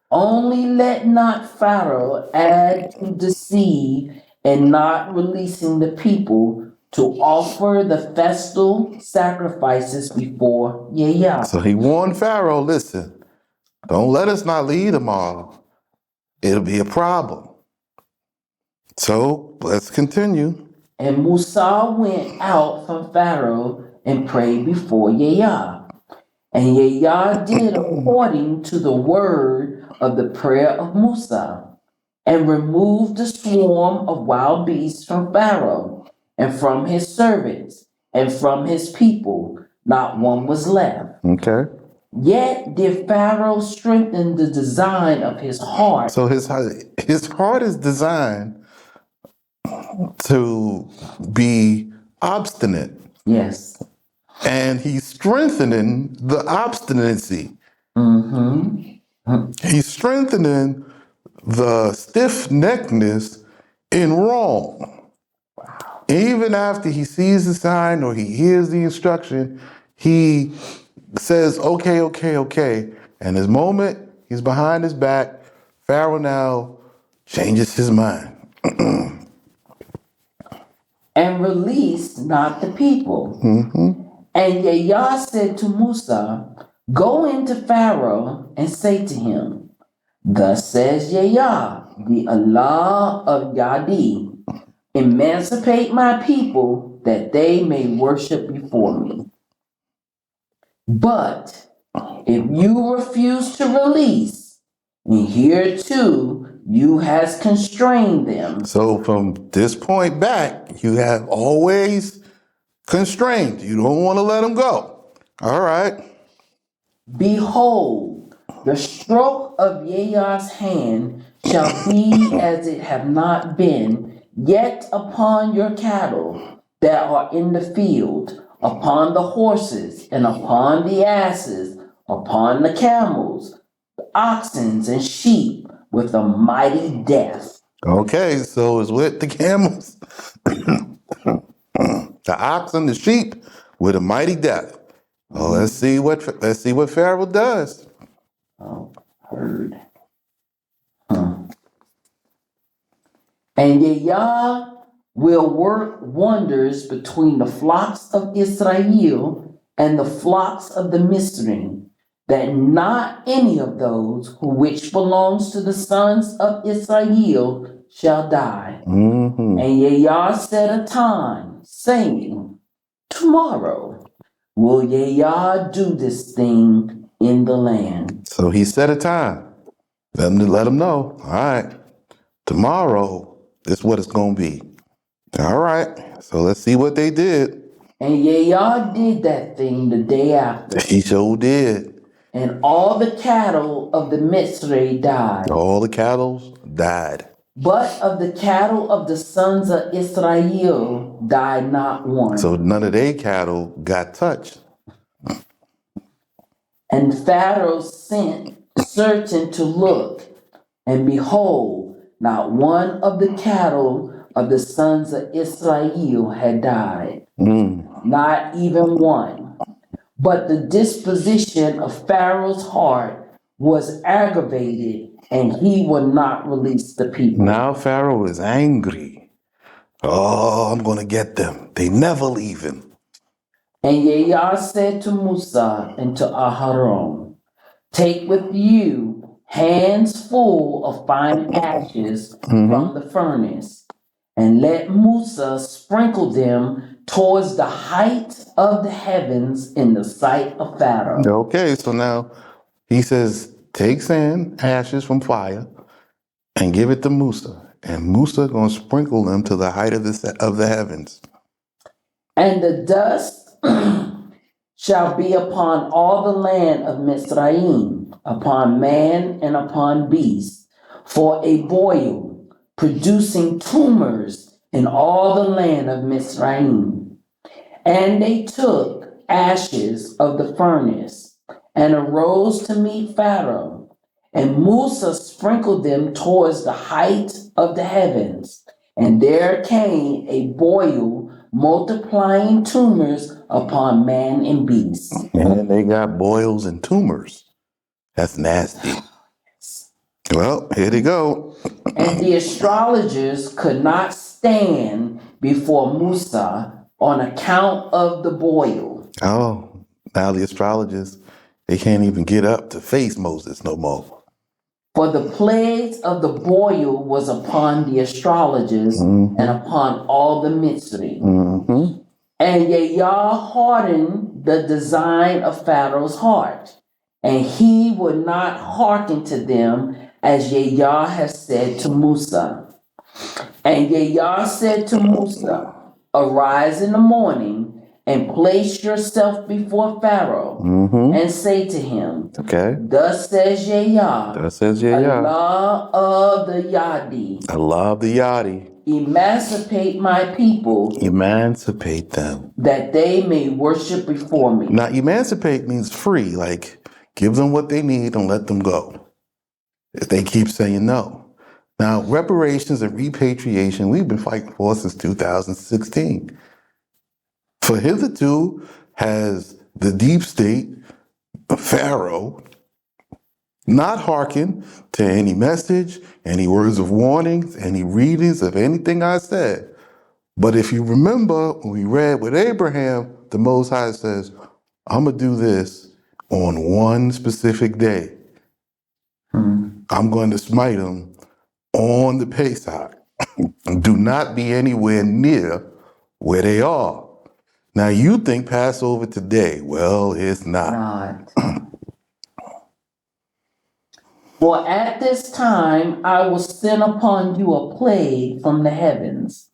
Only let not Pharaoh add to deceive and not releasing the people to offer the festal sacrifices before Yahweh. So he warned Pharaoh, listen, don't let us not leave tomorrow. It'll be a problem. So let's continue. And Musa went out from Pharaoh and prayed before Yahweh. And Yahweh did according to the word of the prayer of Musa, and removed the swarm of wild beasts from Pharaoh, and from his servants, and from his people. Not one was left. Okay. Yet did Pharaoh strengthen the design of his heart. So his heart is designed to be obstinate. Yes. And he's strengthening the obstinacy. He's strengthening the stiff-neckedness in wrong. Even after he sees the sign or he hears the instruction, he says, okay. And the moment he's behind his back, Pharaoh now changes his mind. And released not the people. And Yahweh said to Musa, go into Pharaoh and say to him, thus says Yahweh, the Allah of Yadi, emancipate my people that they may worship before me. But if you refuse to release, and here too you has constrained them. So from this point back, you have always constrained. You don't want to let them go. All right. Behold, the stroke of Yahweh's hand shall be as it have not been, yet upon your cattle that are in the field, upon the horses, and upon the asses, upon the camels, the oxen and sheep, with a mighty death. Okay, so it's with the camels, the oxen, the sheep, with a mighty death. Well, let's see what Pharaoh does. Oh, heard. And Yahweh will work wonders between the flocks of Israel and the flocks of the Mizraim, that not any of those which belongs to the sons of Israel shall die. And Yahweh set a time, saying, tomorrow will Yahweh do this thing in the land. So he set a time. Let him know. All right, tomorrow, this is what it's going to be. All right, so let's see what they did. And Yahweh did that thing the day after. He sure did. And all the cattle of the Mitzray died. All the cattle died. But of the cattle of the sons of Israel died not one. So none of their cattle got touched. And Pharaoh sent searching to look, and behold, not one of the cattle of the sons of Israel had died. Not even one. But the disposition of Pharaoh's heart was aggravated, and he would not release the people. Now Pharaoh is angry. Oh, I'm going to get them. They never leave him. And Yahweh said to Musa and to Aharon, take with you hands full of fine ashes from the furnace, and let Musa sprinkle them towards the height of the heavens in the sight of Pharaoh. Okay, so now he says, take sand, ashes from fire, and give it to Musa. And Musa going to sprinkle them to the height of the heavens. And the dust shall be upon all the land of Mizraim, upon man and upon beast, for a boil, producing tumors in all the land of Mizraim. And they took ashes of the furnace, and arose to meet Pharaoh, And Musa sprinkled them towards the height of the heavens. And there came a boil, multiplying tumors upon man and beast. And they got boils and tumors. That's nasty. Well, here they go. And the astrologers could not stand before Musa on account of the boil. Oh, now the astrologers, they can't even get up to face Moses no more. For the plagues of the boil was upon the astrologers and upon all the Mitzri. Mm-hmm. And Yah hardened the design of Pharaoh's heart, and he would not hearken to them, as Yah has said to Musa. And Yah said to Musa, Arise in the morning and place yourself before Pharaoh and say to him, Okay. Thus says Yah, That says yeah. Allah of the Yadi, I love the Yadi. emancipate my people, Emancipate them. that they may worship before me. Now, emancipate means free, like give them what they need and let them go. If they keep saying no. Now, reparations and repatriation, we've been fighting for since 2016. For hitherto has the deep state, Pharaoh, not hearken to any message, any words of warnings, any readings of anything I said. But if you remember, when we read with Abraham, the Most High says, I'm going to do this on one specific day. I'm going to smite them on the Pesach. Do not be anywhere near where they are. Now you think Passover today. Well, it's not. For at this time I will send upon you a plague from the heavens,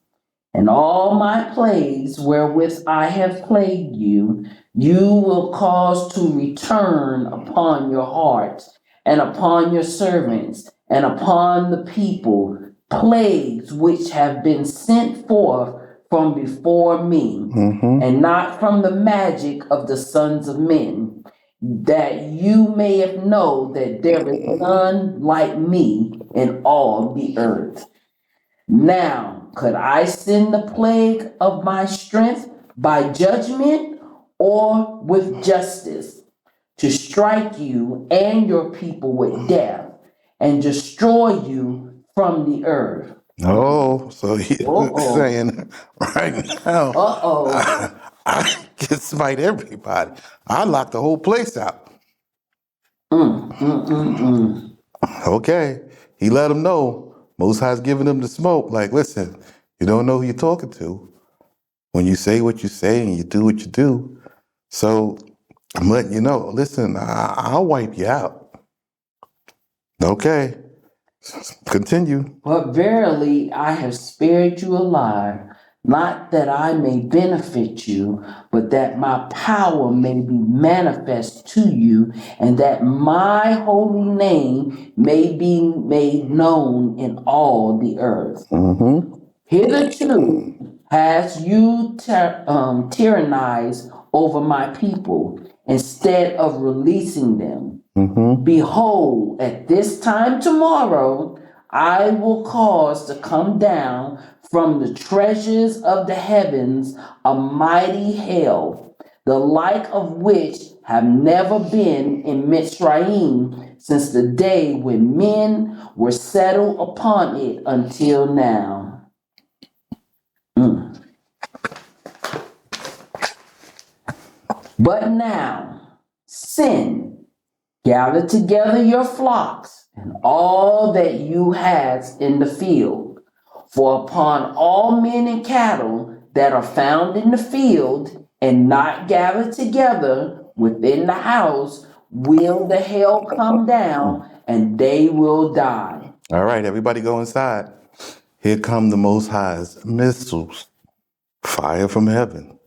and all my plagues wherewith I have plagued you, you will cause to return upon your heart, and upon your servants, and upon the people, plagues which have been sent forth from before me, and not from the magic of the sons of men, that you may know that there is none like me in all the earth. Now, could I send the plague of my strength by judgment or with justice, to strike you and your people with death and destroy you from the earth? Oh, so he's saying right now, I can smite everybody. I lock the whole place out. Okay. He let them know. Most High's giving them the smoke. Like, listen, you don't know who you're talking to when you say what you say and you do what you do. So I'm letting you know, listen, I'll wipe you out. Okay. Continue. But verily I have spared you alive, not that I may benefit you, but that my power may be manifest to you, and that my holy name may be made known in all the earth. Hitherto has you tyrannized over my people instead of releasing them. Behold, at this time tomorrow, I will cause to come down from the treasures of the heavens a mighty hail, the like of which have never been in Mitzrayim since the day when men were settled upon it until now. But now, sin. Gather together your flocks and all that you have in the field. For upon all men and cattle that are found in the field and not gathered together within the house will the hail come down, and they will die. All right, everybody go inside. Here come the Most High's missiles. Fire from heaven.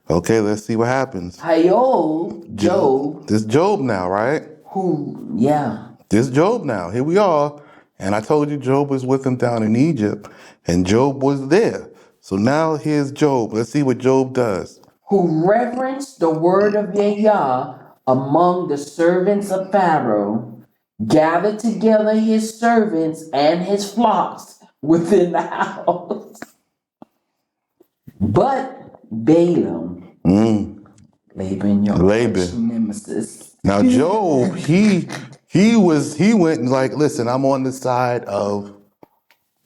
Okay, let's see what happens. Job. This Job now, right? This Job now. Here we are. And I told you Job was with him down in Egypt. And Job was there. So now here's Job. Let's see what Job does. Who reverenced the word of Yah among the servants of Pharaoh. gather together his servants and his flocks within the house. But Balaam, Laban, your arch nemesis. Now Job, he went and like, listen, I'm on the side of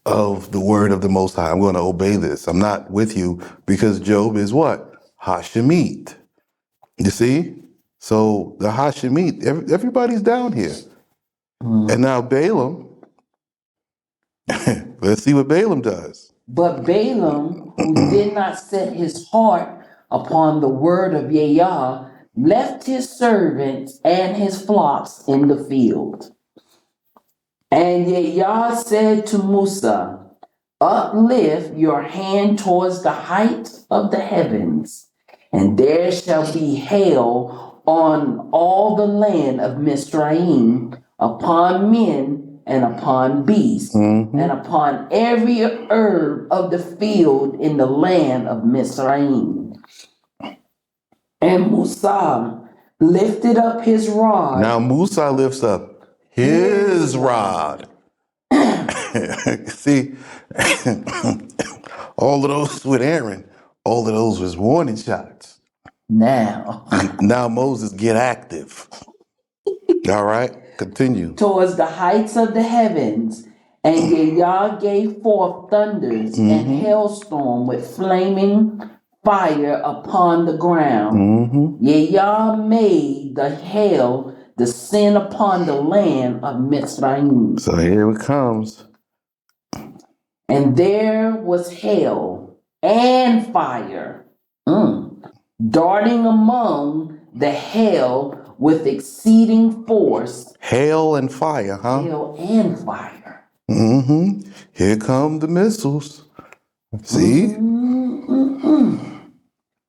the word of the Most High. I'm going to obey this. I'm not with you because Job is what? Hashemite. You see? So the Hashemite, everybody's down here. And now Balaam, let's see what Balaam does. But Balaam, who did not set his heart upon the word of Yahweh, left his servants and his flocks in the field. And Yahweh said to Musa, uplift your hand towards the height of the heavens, and there shall be hail on all the land of Mizraim, upon men and upon beasts, and upon every herb of the field in the land of Mizraim. And Musa lifted up his rod. Now Musa lifts up his rod. See, all of those with Aaron, all of those was warning shots. Now Moses get active. All right, continue. Towards the heights of the heavens, and Yah gave forth thunders and hailstorm with flaming fire upon the ground. Yah made the hail descend upon the land of Mitzrayim. So here it comes. And there was hail and fire, darting among the hail with exceeding force. Hail and fire, huh? Hail and fire. Here come the missiles. See?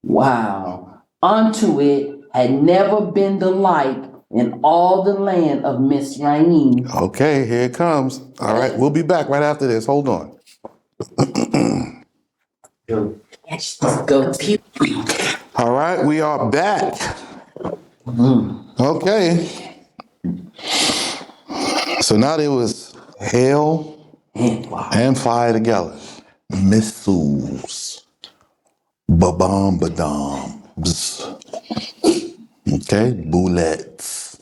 Wow. Unto it had never been the like in all the land of Mizraim. Okay, here it comes. All right, we'll be back right after this. Hold on. All right, we are back. Okay. So now there was hail and fire together. Missiles. Ba-bom, ba-doms. Okay, bullets.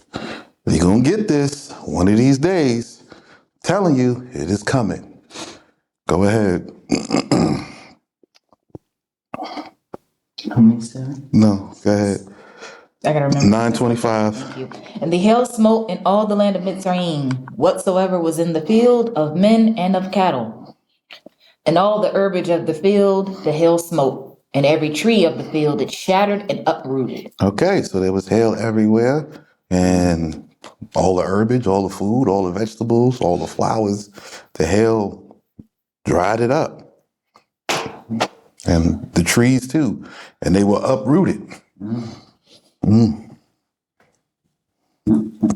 You're going to get this one of these days. I'm telling you, it is coming. Go ahead. No, go ahead. I gotta remember. 925. Thank you. And the hail smote in all the land of Mitzrayim, whatsoever was in the field of men and of cattle. And all the herbage of the field, the hail smote, and every tree of the field it shattered and uprooted. Okay, so there was hail everywhere, and all the herbage, all the food, all the vegetables, all the flowers, the hail dried it up. And the trees too, and they were uprooted.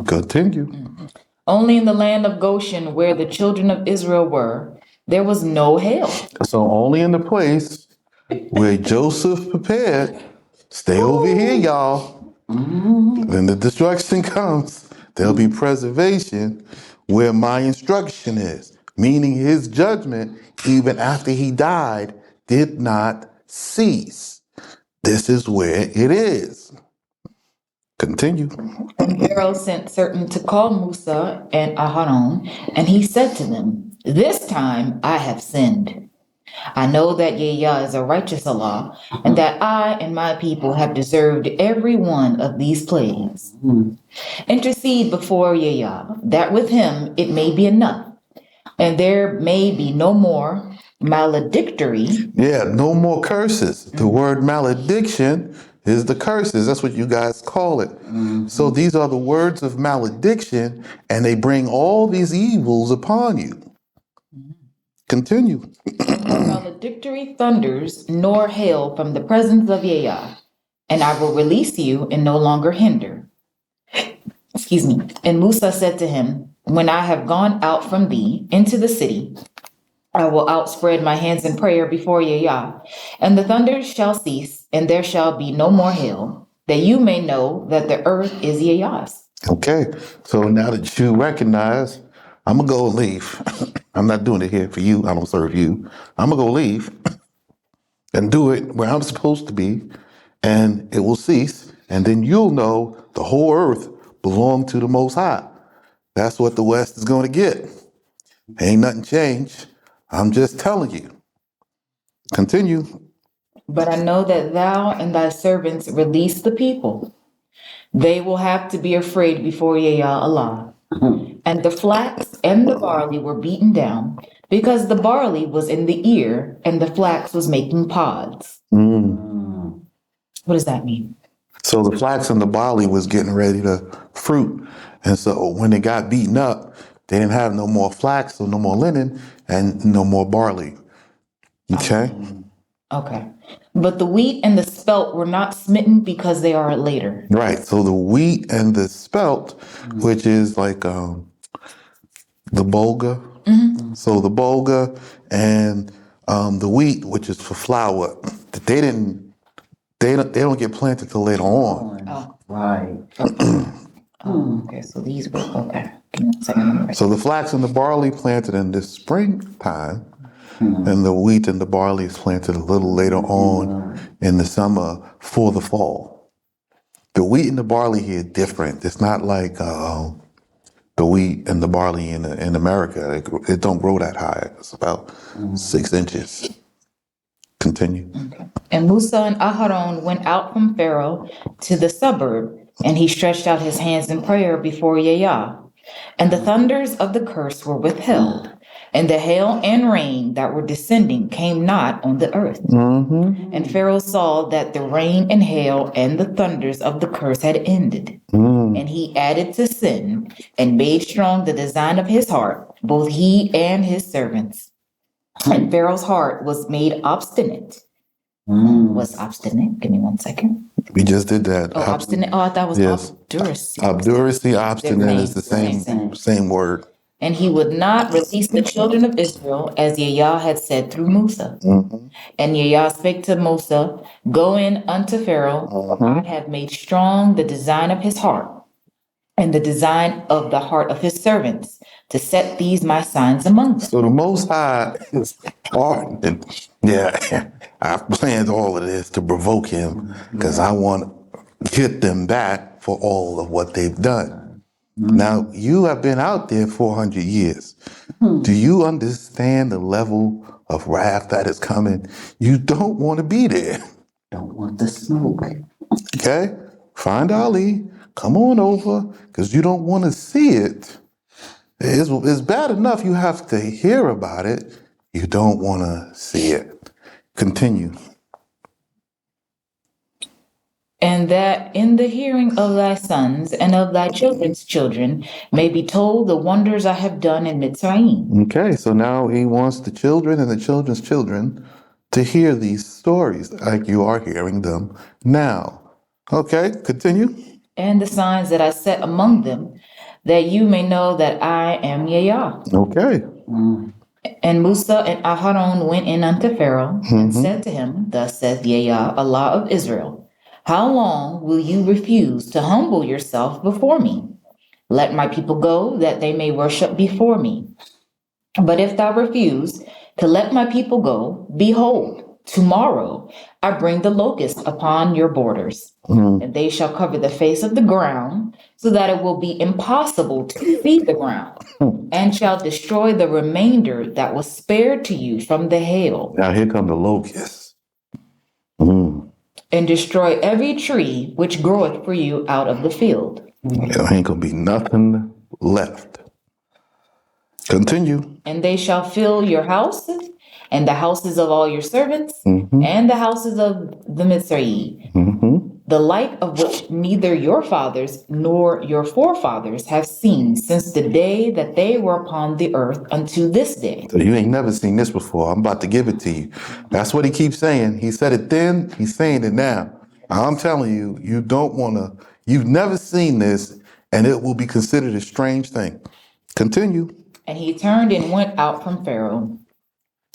Continue. Only in the land of Goshen, where the children of Israel were, there was no hail. So only in the place where Joseph prepared, stay over here, y'all. When the destruction comes, there'll be preservation where my instruction is, meaning his judgment, even after he died, did not cease. This is where it is. Continue. And Pharaoh sent certain to call Musa and Aharon, and he said to them, this time I have sinned. I know that Yahweh is a righteous Allah, and that I and my people have deserved every one of these plagues. Intercede before Yahweh, that with him it may be enough, and there may be no more maledictory. Yeah, no more curses. The word malediction is the curses. That's what you guys call it. So these are the words of malediction, and they bring all these evils upon you. Continue. No maledictory thunders, nor hail from the presence of Yahweh, and I will release you and no longer hinder. Excuse me. And Musa said to him, when I have gone out from thee into the city, I will outspread my hands in prayer before Yahweh, and the thunders shall cease, and there shall be no more hail, that you may know that the earth is Yahweh's. Okay, so now that you recognize, I'm gonna go leave. I'm not doing it here for you. I don't serve you. I'm gonna go leave and do it where I'm supposed to be, and it will cease. And then you'll know the whole earth belonged to the Most High. That's what the West is going to get. Ain't nothing changed. I'm just telling you. Continue. But I know that thou and thy servants release the people. They will have to be afraid before Yahweh Allah. And the flax and the barley were beaten down, because the barley was in the ear and the flax was making pods. What does that mean? So the flax and the barley was getting ready to fruit. And so when it got beaten up, they didn't have no more flax, so no more linen, and no more barley. Okay? Okay. But the wheat and the spelt were not smitten because they are later. Right. So the wheat and the spelt, which is like the bulgur. So the bulgur and the wheat, which is for flour, they don't get planted till later on. Oh, Right. okay. So these were, okay. Give me 1 second. Let me write. So the flax and the barley planted in the springtime, and the wheat and the barley is planted a little later on in the summer for the fall. The wheat and the barley here are different. It's not like the wheat and the barley in America. It don't grow that high. It's about 6 inches. Continue. Okay. And Musa and Aharon went out from Pharaoh to the suburb, and he stretched out his hands in prayer before Yahweh. And the thunders of the curse were withheld, and the hail and rain that were descending came not on the earth. And Pharaoh saw that the rain and hail and the thunders of the curse had ended. And he added to sin and made strong the design of his heart, both he and his servants. And Pharaoh's heart was made obstinate. Was obstinate? Give me 1 second. We just did that. Oh, obstinate. Oh, I thought it was Yes. obduracy. Obduracy, obstinate is the same word. And he would not release the children of Israel as Yahweh had said through Musa. And Yahweh spake to Musa, go in unto Pharaoh, for I have made strong the design of his heart, and the design of the heart of his servants, to set these my signs among them. So the Most High is hardened. Yeah, I've planned all of this to provoke him because I want to get them back for all of what they've done. Now, you have been out there 400 years. Do you understand the level of wrath that is coming? You don't want to be there. Don't want the smoke. Okay? Find Ali. Come on over because you don't want to see it. It's bad enough you have to hear about it. You don't want to see it. Continue. And that in the hearing of thy sons and of thy children's children may be told the wonders I have done in Mitzrayim. Okay, so now he wants the children and the children's children to hear these stories like you are hearing them now. Okay, continue. And the signs that I set among them, that you may know that I am Yahweh. Okay. And Musa and Aharon went in unto Pharaoh and said to him, thus saith Yahweh, Allah of Israel, how long will you refuse to humble yourself before me? Let my people go, that they may worship before me. But if thou refuse to let my people go, behold, tomorrow I bring the locust upon your borders, and they shall cover the face of the ground, so that it will be impossible to feed the ground, and shall destroy the remainder that was spared to you from the hail. Now here come the locusts. And destroy every tree which groweth for you out of the field. There ain't gonna be nothing left. Continue. And they shall fill your houses, and the houses of all your servants, and the houses of the Mitzrayim, the like of which neither your fathers nor your forefathers have seen since the day that they were upon the earth unto this day. So you ain't never seen this before. I'm about to give it to you. That's what he keeps saying. He said it then, he's saying it now. I'm telling you, you don't want to, you've never seen this, and it will be considered a strange thing. Continue. And he turned and went out from Pharaoh.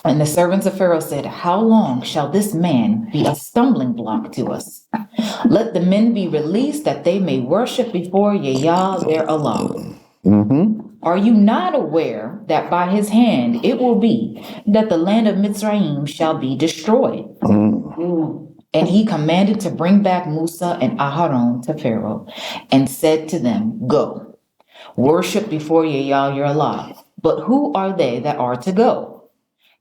And the servants of Pharaoh said, how long shall this man be a stumbling block to us? Let the men be released that they may worship before Yah their Allah. Are you not aware that by his hand it will be that the land of Mitzrayim shall be destroyed? And he commanded to bring back Musa and Aharon to Pharaoh and said to them, go, worship before Yah your Allah. But who are they that are to go?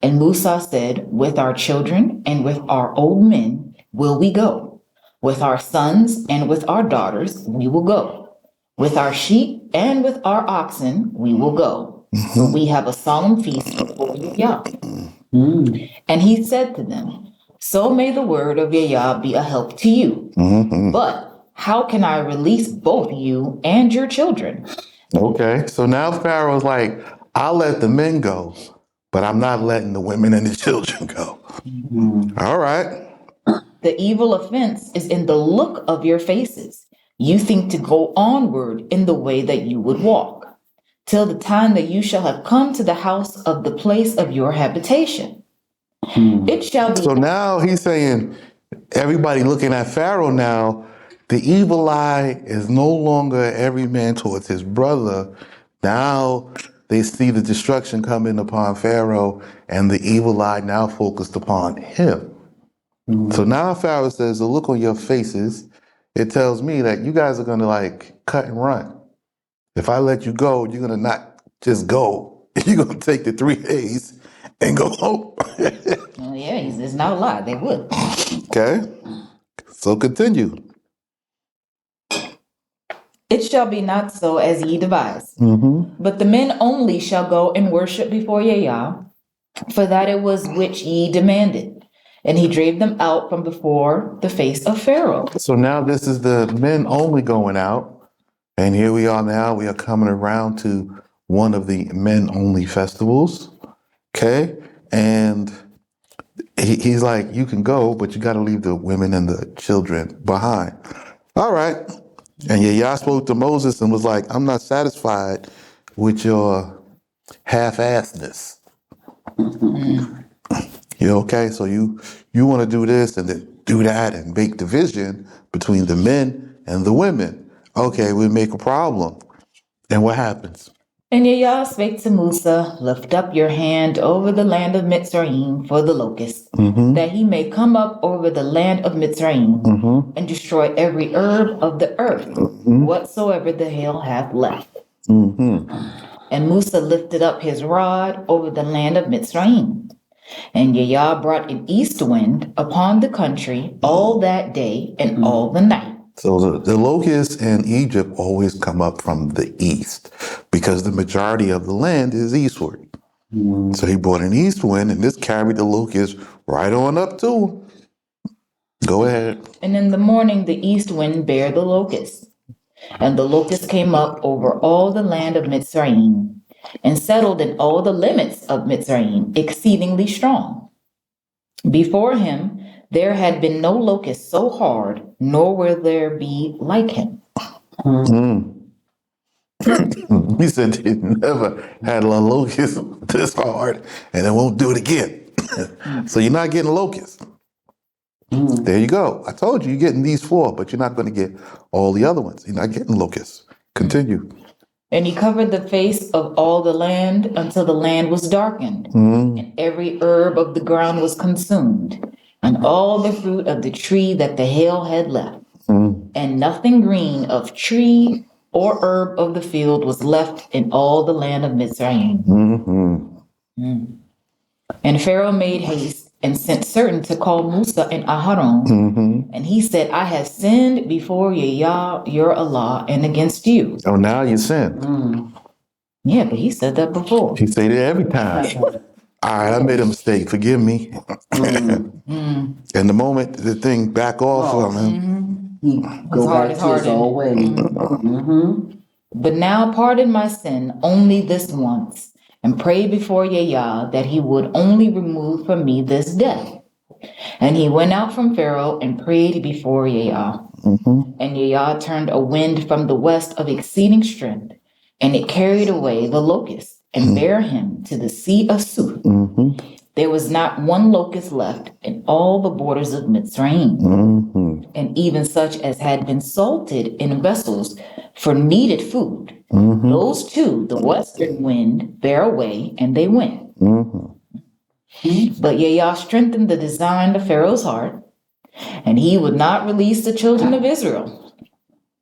And Musa said, with our children and with our old men will we go. With our sons and with our daughters we will go. With our sheep and with our oxen we will go. For we have a solemn feast before Yah. And he said to them, so may the word of Yah be a help to you. But how can I release both you and your children? Okay, so now Pharaoh's like, I'll let the men go, but I'm not letting the women and the children go. All right. The evil offense is in the look of your faces. You think to go onward in the way that you would walk, till the time that you shall have come to the house of the place of your habitation. It shall be. So now he's saying, everybody looking at Pharaoh now, the evil eye is no longer every man towards his brother. Now they see the destruction coming upon Pharaoh, and the evil eye now focused upon him. So now Pharaoh says, the look on your faces, it tells me that you guys are going to like cut and run. If I let you go, you're going to not just go. You're going to take the 3 days and go home. Oh, yeah, it's not a lie. They would. Okay. So continue. It shall be not so as ye devise. But the men only shall go and worship before Yah, for that it was which ye demanded. And he drave them out from before the face of Pharaoh. So now this is the men only going out. And here we are now. We are coming around to one of the men only festivals. Okay. And he's like, you can go, but you got to leave the women and the children behind. All right. And Yah spoke to Moses and was like, I'm not satisfied with your half-assedness. You okay? So you want to do this and then do that and make division between the men and the women. Okay, we make a problem. And what happens? And Yah spake to Musa, lift up your hand over the land of Mitzrayim for the locust, that he may come up over the land of Mitzrayim and destroy every herb of the earth, whatsoever the hail hath left. And Musa lifted up his rod over the land of Mitzrayim. And Yah brought an east wind upon the country all that day and all the night. So the locusts in Egypt always come up from the east because the majority of the land is eastward. So he brought an east wind and this carried the locusts right on up to him. Go ahead. And in the morning the east wind bare the locusts. And the locusts came up over all the land of Mitzrayim and settled in all the limits of Mitzrayim, exceedingly strong. Before him there had been no locust so hard, nor will there be like him. He said he never had a locust this hard, and it won't do it again. So you're not getting locusts. There you go. I told you you're getting these 4, but you're not going to get all the other ones. You're not getting locusts. Continue. And he covered the face of all the land until the land was darkened, and every herb of the ground was consumed, and all the fruit of the tree that the hail had left. And nothing green of tree or herb of the field was left in all the land of Mitzrayim. And Pharaoh made haste and sent certain to call Musa and Aharon. And he said, I have sinned before Yah your Allah and against you. Oh, now you sin. Yeah, but he said that before. He said it every time. All right, I made a mistake. Forgive me. And the moment the thing back off from him, He go back to his old way. But now pardon my sin only this once, and pray before Yah that he would only remove from me this death. And he went out from Pharaoh and prayed before Yah. And Yah turned a wind from the west of exceeding strength, and it carried away the locust and bare him to the sea of Suf. there was not one locust left in all the borders of Mitzrayim, and even such as had been salted in vessels for needed food. Those two, the western wind bare away, and they went. But Yahweh strengthened the design of Pharaoh's heart, and he would not release the children of Israel.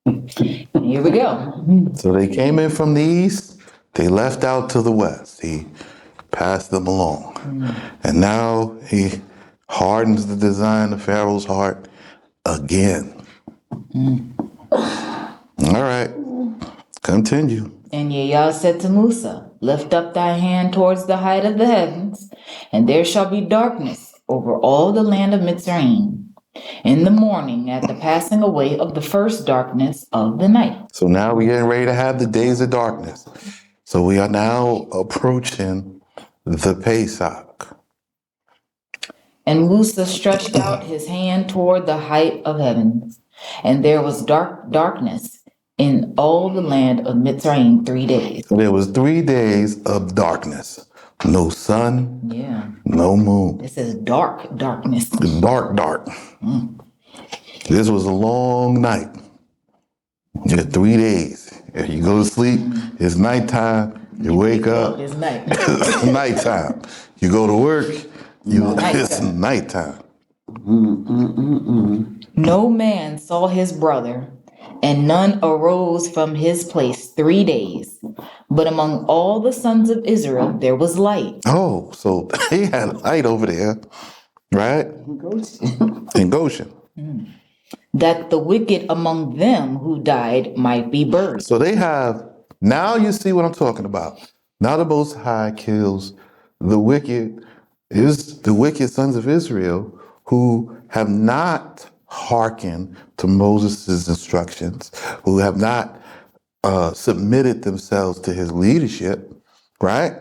Here we go. So they came in from the east, they left out to the west. He passed them along. And now he hardens the design of Pharaoh's heart again. All right, continue. And Yahweh said to Musa, lift up thy hand towards the height of the heavens, and there shall be darkness over all the land of Mitzrayim in the morning at the passing away of the first darkness of the night. So now we're getting ready to have the days of darkness. So we are now approaching the Pesach. And Musa stretched out his hand toward the height of heavens, and there was darkness in all the land of Mitzrayim 3 days. There was 3 days of darkness. No sun, no moon. It says darkness. Dark. This was a long night. You had 3 days. If you go to sleep, it's nighttime. You wake up, It's night. it's nighttime. You go to work, it's nighttime. No man saw his brother, and none arose from his place 3 days. But among all the sons of Israel there was light. Oh, so they had light over there, right? In Goshen. That the wicked among them who died might be buried. So they have, now you see what I'm talking about. Now the Most High kills the wicked sons of Israel who have not hearkened to Moses' instructions, who have not submitted themselves to his leadership, right?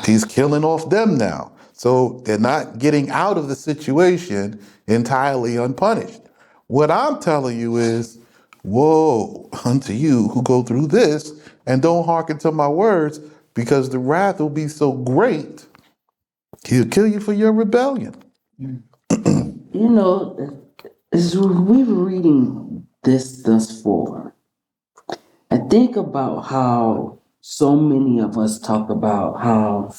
He's killing off them now. So they're not getting out of the situation entirely unpunished. What I'm telling you is, woe unto you who go through this and don't hearken to my words, because the wrath will be so great, he'll kill you for your rebellion. You know, as we were reading this thus far, I think about how so many of us talk about how,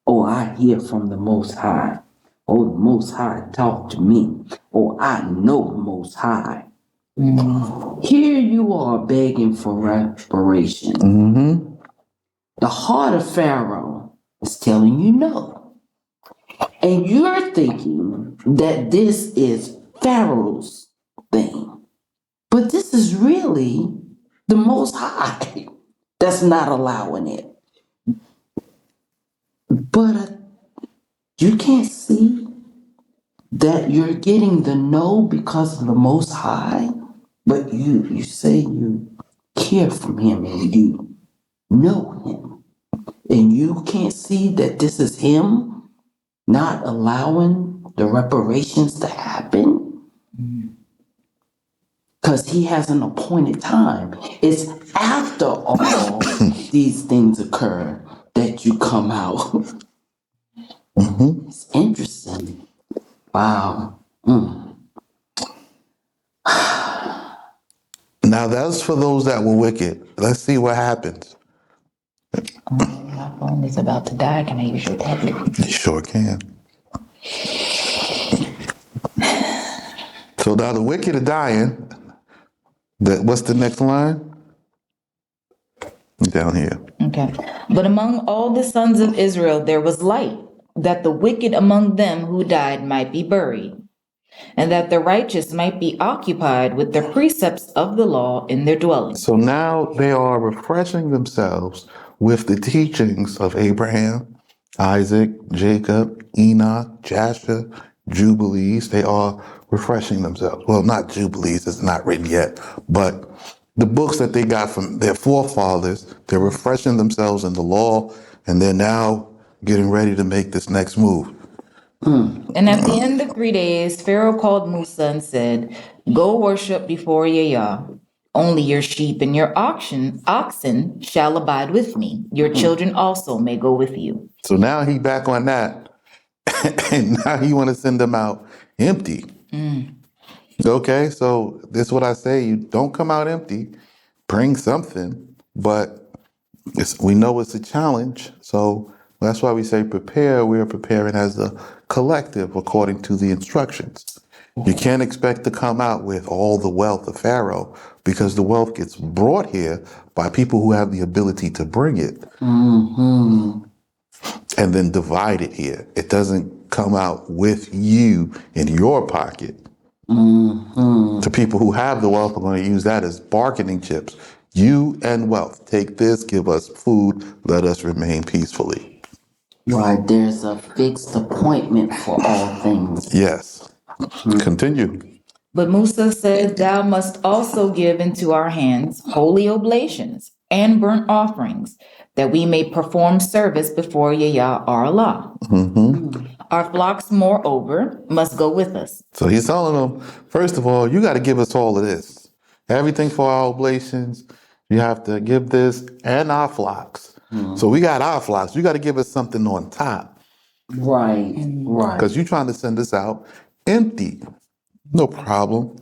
oh, I hear from the Most High. Oh, the Most High talk to me. Oh, I know the Most High. Here you are begging for reparation. The heart of Pharaoh is telling you no. And you're thinking that this is Pharaoh's thing. But this is really the Most High that's not allowing it. But you can't see that you're getting the no because of the Most High, but you say you hear from him and you know him. And you can't see that this is him not allowing the reparations to happen. Because he has an appointed time. It's after all these things occur that you come out. It's interesting. Wow. Now that's for those that were wicked. Let's see what happens. My phone is about to die. Can I use your tablet? You sure can. So now the wicked are dying. What's the next line? Down here. Okay. But among all the sons of Israel there was light, that the wicked among them who died might be buried, and that the righteous might be occupied with the precepts of the law in their dwellings. So now they are refreshing themselves with the teachings of Abraham, Isaac, Jacob, Enoch, Jasher, Jubilees. They are refreshing themselves. Well, not Jubilees, it's not written yet, but the books that they got from their forefathers, they're refreshing themselves in the law, and they're now getting ready to make this next move. And at the end of 3 days, Pharaoh called Musa and said, go worship before Yahweh. Only your sheep and your oxen shall abide with me. Your children also may go with you. So now he back on that. And now you want to send them out empty. Okay, so this is what I say. You don't come out empty. Bring something, but we know it's a challenge. So that's why we say prepare. We are preparing as a collective according to the instructions. You can't expect to come out with all the wealth of Pharaoh because the wealth gets brought here by people who have the ability to bring it and then divide it here. It doesn't come out with you in your pocket. The people who have the wealth are going to use that as bargaining chips. You and wealth, take this, give us food, let us remain peacefully. Right, there's a fixed appointment for all things. Yes. Continue. But Musa said, Thou must also give into our hands holy oblations and burnt offerings, that we may perform service before Yah our Allah. Our flocks, moreover, must go with us. So he's telling them, first of all, you got to give us all of this. Everything for our oblations, you have to give this and our flocks. So we got our flocks. You got to give us something on top. Right, right. Because you're trying to send us out empty. No problem.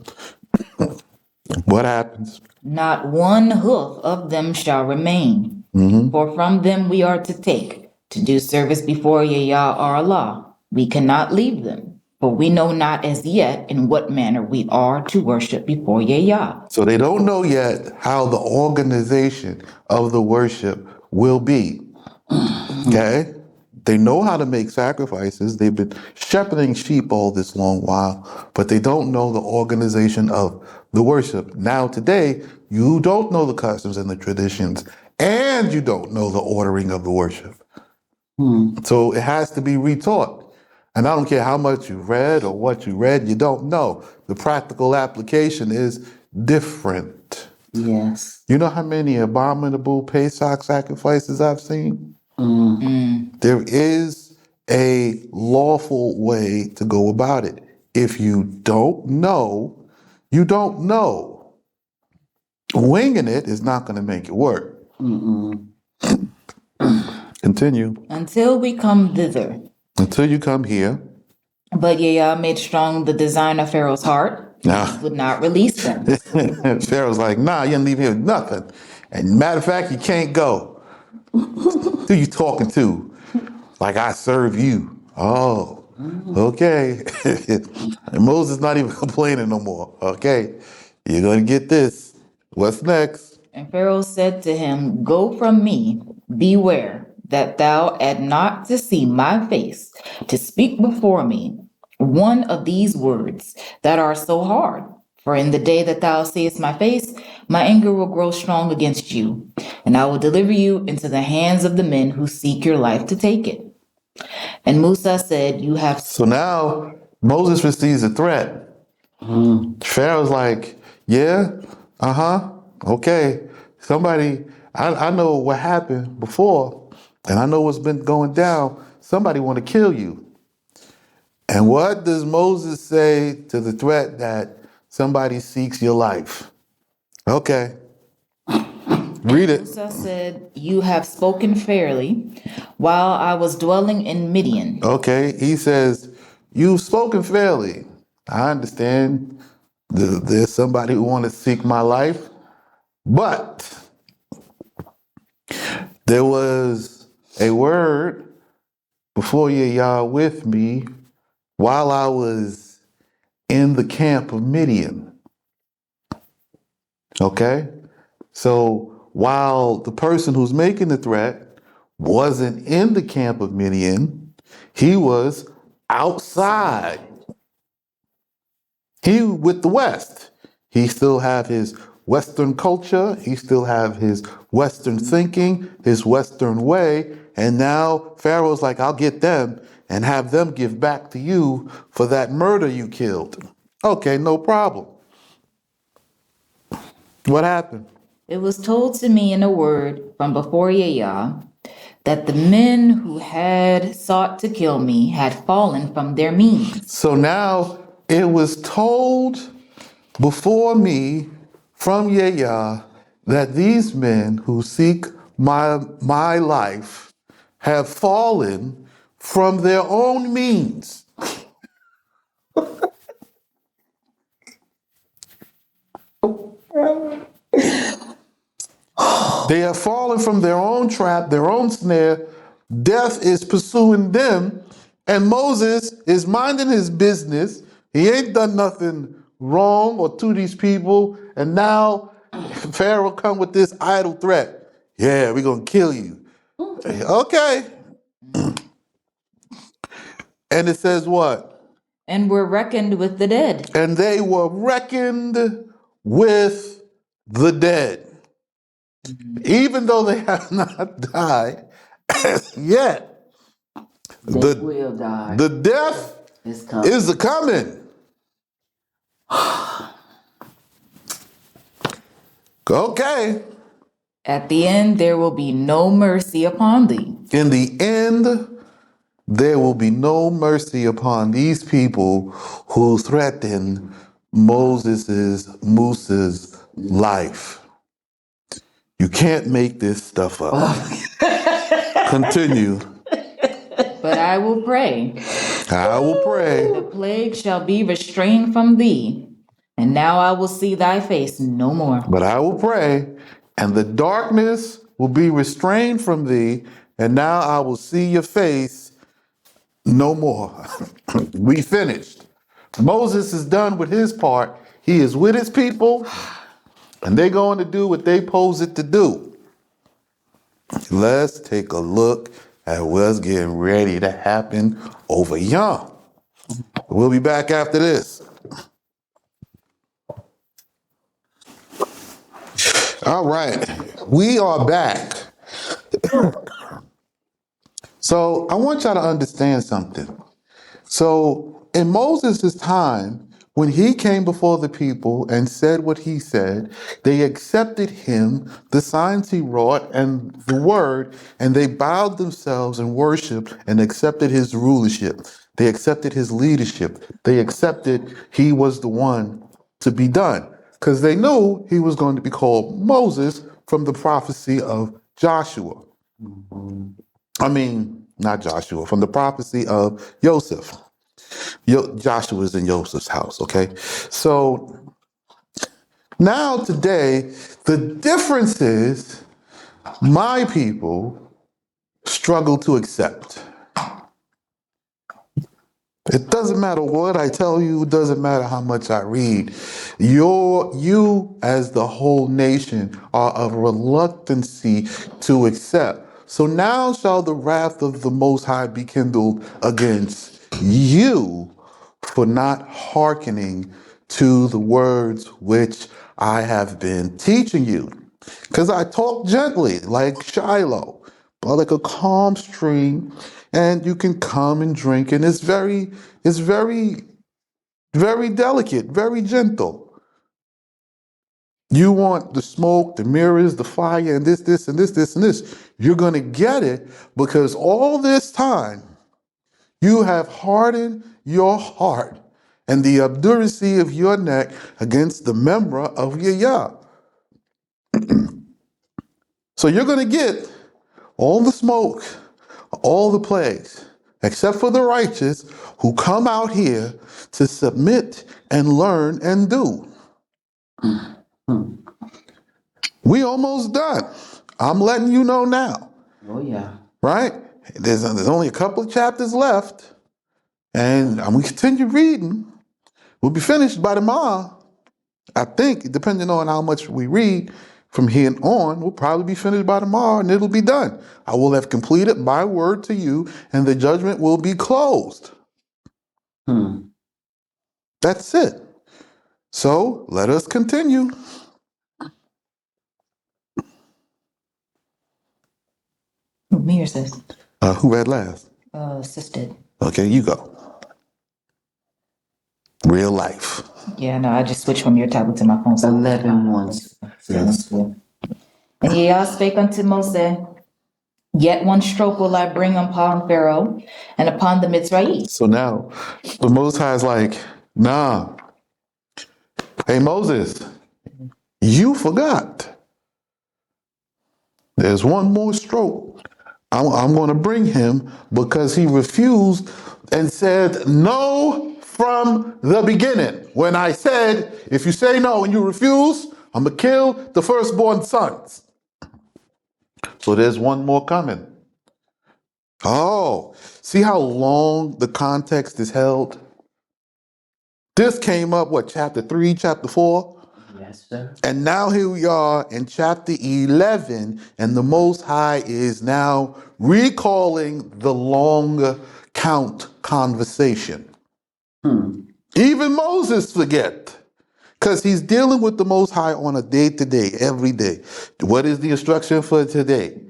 What happens? Not one hoof of them shall remain, for from them we are to take, to do service before Yah our Allah. We cannot leave them, for we know not as yet in what manner we are to worship before Yah. So they don't know yet how the organization of the worship will be. Okay? They know how to make sacrifices. They've been shepherding sheep all this long while, but they don't know the organization of the worship. Now today, you don't know the customs and the traditions, and you don't know the ordering of the worship. So it has to be retaught. And I don't care how much you read or what you read, you don't know. The practical application is different. Yes. You know how many abominable Pesach sacrifices I've seen? There is a lawful way to go about it. If you don't know, you don't know. Winging it is not going to make it work. Continue. Until we come thither. Until you come here. But Yah made strong the design of Pharaoh's heart, Nah. would not release them. Pharaoh's like, nah, you didn't leave here with nothing. And matter of fact, you can't go. Who you talking to? Like I serve you. Oh, okay. And Moses not even complaining no more. Okay, you're going to get this. What's next? And Pharaoh said to him, Go from me, beware, that thou add not to see my face, to speak before me one of these words that are so hard. For in the day that thou seest my face, my anger will grow strong against you, and I will deliver you into the hands of the men who seek your life to take it. And Musa said, You have... So now Moses receives a threat. Pharaoh's like, yeah, okay. Somebody, I know what happened before, and I know what's been going down. Somebody want to kill you. And what does Moses say to the threat that somebody seeks your life? Okay. Read it. Musa said, You have spoken fairly while I was dwelling in Midian. Okay, he says, you've spoken fairly. I understand there's somebody who wants to seek my life, but there was a word before Yah with me while I was in the camp of Midian. Okay? So while the person who's making the threat wasn't in the camp of Midian, he was outside. He with the West. He still have his Western culture. He still have his Western thinking, his Western way. And now Pharaoh's like, I'll get them and have them give back to you for that murder you killed. Okay, no problem. What happened? It was told to me in a word from before Yah that the men who had sought to kill me had fallen from their means. So now it was told before me from Yah that these men who seek my life have fallen from their own means. They have fallen from their own trap, their own snare. Death is pursuing them, and Moses is minding his business. He ain't done nothing wrong or to these people, and now Pharaoh come with this idle threat. Yeah, we're gonna kill you. Okay. And it says what? And were reckoned with the dead. And they were reckoned with the dead. Even though they have not died yet, They will die. the death It's coming. is a coming. Okay. At the end, there will be no mercy upon thee. In the end, there will be no mercy upon these people who threaten Moose's life. You can't make this stuff up. Continue. But I will pray. I will pray. The plague shall be restrained from thee, and now I will see thy face no more. But I will pray, and the darkness will be restrained from thee, and now I will see your face no more. We finished. Moses is done with his part. He is with his people, and they're going to do what they pose it to do. Let's take a look at what's getting ready to happen over yonder. We'll be back after this. All right, we are back. So I want y'all to understand something. So in Moses' time, when he came before the people and said what he said, they accepted him, the signs he wrought, and the word, and they bowed themselves and worshiped and accepted his rulership. They accepted his leadership. They accepted he was the one to be done because they knew he was going to be called Moses from the prophecy of Joshua. Not Joshua, from the prophecy of Joseph. Joshua is in Joseph's house, okay? So now today, the difference is my people struggle to accept. It doesn't matter what I tell you, it doesn't matter how much I read. You as the whole nation are of reluctancy to accept. So now shall the wrath of the Most High be kindled against you for not hearkening to the words which I have been teaching you. Because I talk gently, like Shiloh, but like a calm stream, and you can come and drink, and it's very, very delicate, very gentle. You want the smoke, the mirrors, the fire, and this, and this, and this. You're going to get it because all this time you have hardened your heart and the obduracy of your neck against the memra of your Yah. So you're going to get all the smoke, all the plagues, except for the righteous who come out here to submit and learn and do. We almost done. I'm letting you know now. Oh, yeah. Right? There's only a couple of chapters left, and I'm going to continue reading. We'll be finished by tomorrow. I think, depending on how much we read from here on, we'll probably be finished by tomorrow, and it'll be done. I will have completed my word to you, and the judgment will be closed. That's it. So let us continue. Me or sis? Who had last? Sis did. Okay, you go. Real life. Yeah, no, I just switched from your tablet to my phone. So 11:1. Yes. And Yah spake unto Moses, yet one stroke will I bring upon Pharaoh and upon the Mitzrayim. So now the Most High is like, nah. Hey, Moses, you forgot. There's one more stroke I'm going to bring him because he refused and said no from the beginning. When I said, if you say no and you refuse, I'm going to kill the firstborn sons. So there's one more coming. Oh, see how long the context is held? This came up, what, chapter 3, chapter 4? Yes, sir. And now here we are in chapter 11, and the Most High is now recalling the long count conversation. Even Moses forget, because he's dealing with the Most High on a day-to-day, every day. What is the instruction for today?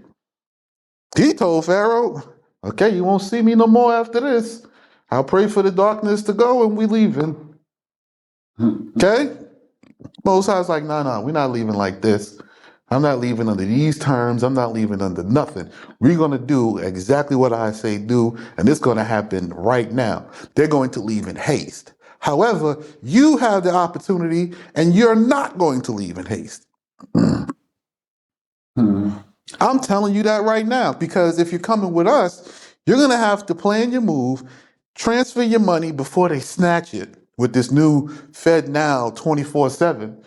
He told Pharaoh, okay, you won't see me no more after this. I'll pray for the darkness to go and we leaving. Okay? Most High's like, no, we're not leaving like this. I'm not leaving under these terms. I'm not leaving under nothing. We're going to do exactly what I say do, and it's going to happen right now. They're going to leave in haste. However, you have the opportunity, and you're not going to leave in haste. I'm telling you that right now, because if you're coming with us, you're going to have to plan your move, transfer your money before they snatch it with this new Fed Now 24/7,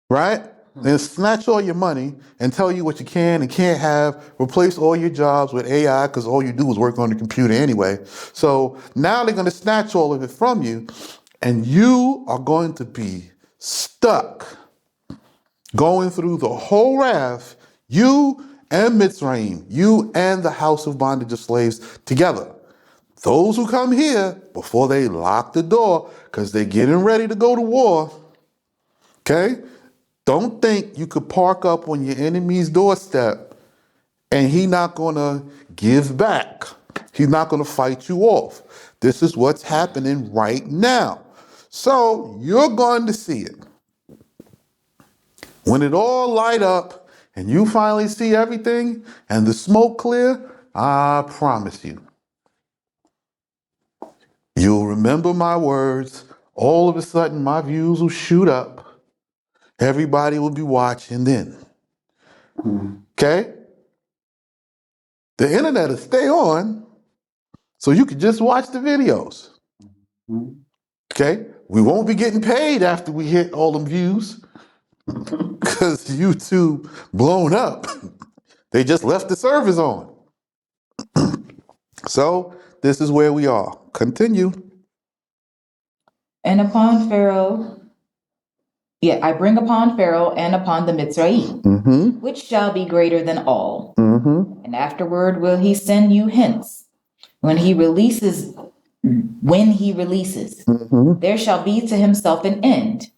right? Then snatch all your money and tell you what you can and can't have, replace all your jobs with AI because all you do is work on the computer anyway. So now they're going to snatch all of it from you, and you are going to be stuck going through the whole wrath, you and Mitzrayim, you and the house of bondage of slaves together. Those who come here before they lock the door because they're getting ready to go to war, okay? Don't think you could park up on your enemy's doorstep and he not gonna give back. He's not gonna fight you off. This is what's happening right now. So you're going to see it. When it all light up and you finally see everything and the smoke clear, I promise you, you'll remember my words. All of a sudden, my views will shoot up. Everybody will be watching then. Okay? The internet will stay on, so you can just watch the videos. Okay? We won't be getting paid after we hit all them views because YouTube blown up. They just left the servers on. So this is where we are. Continue. And upon Pharaoh, I bring upon Pharaoh and upon the Mitzrayim, which shall be greater than all. And afterward will he send you hence. When he releases, there shall be to himself an end.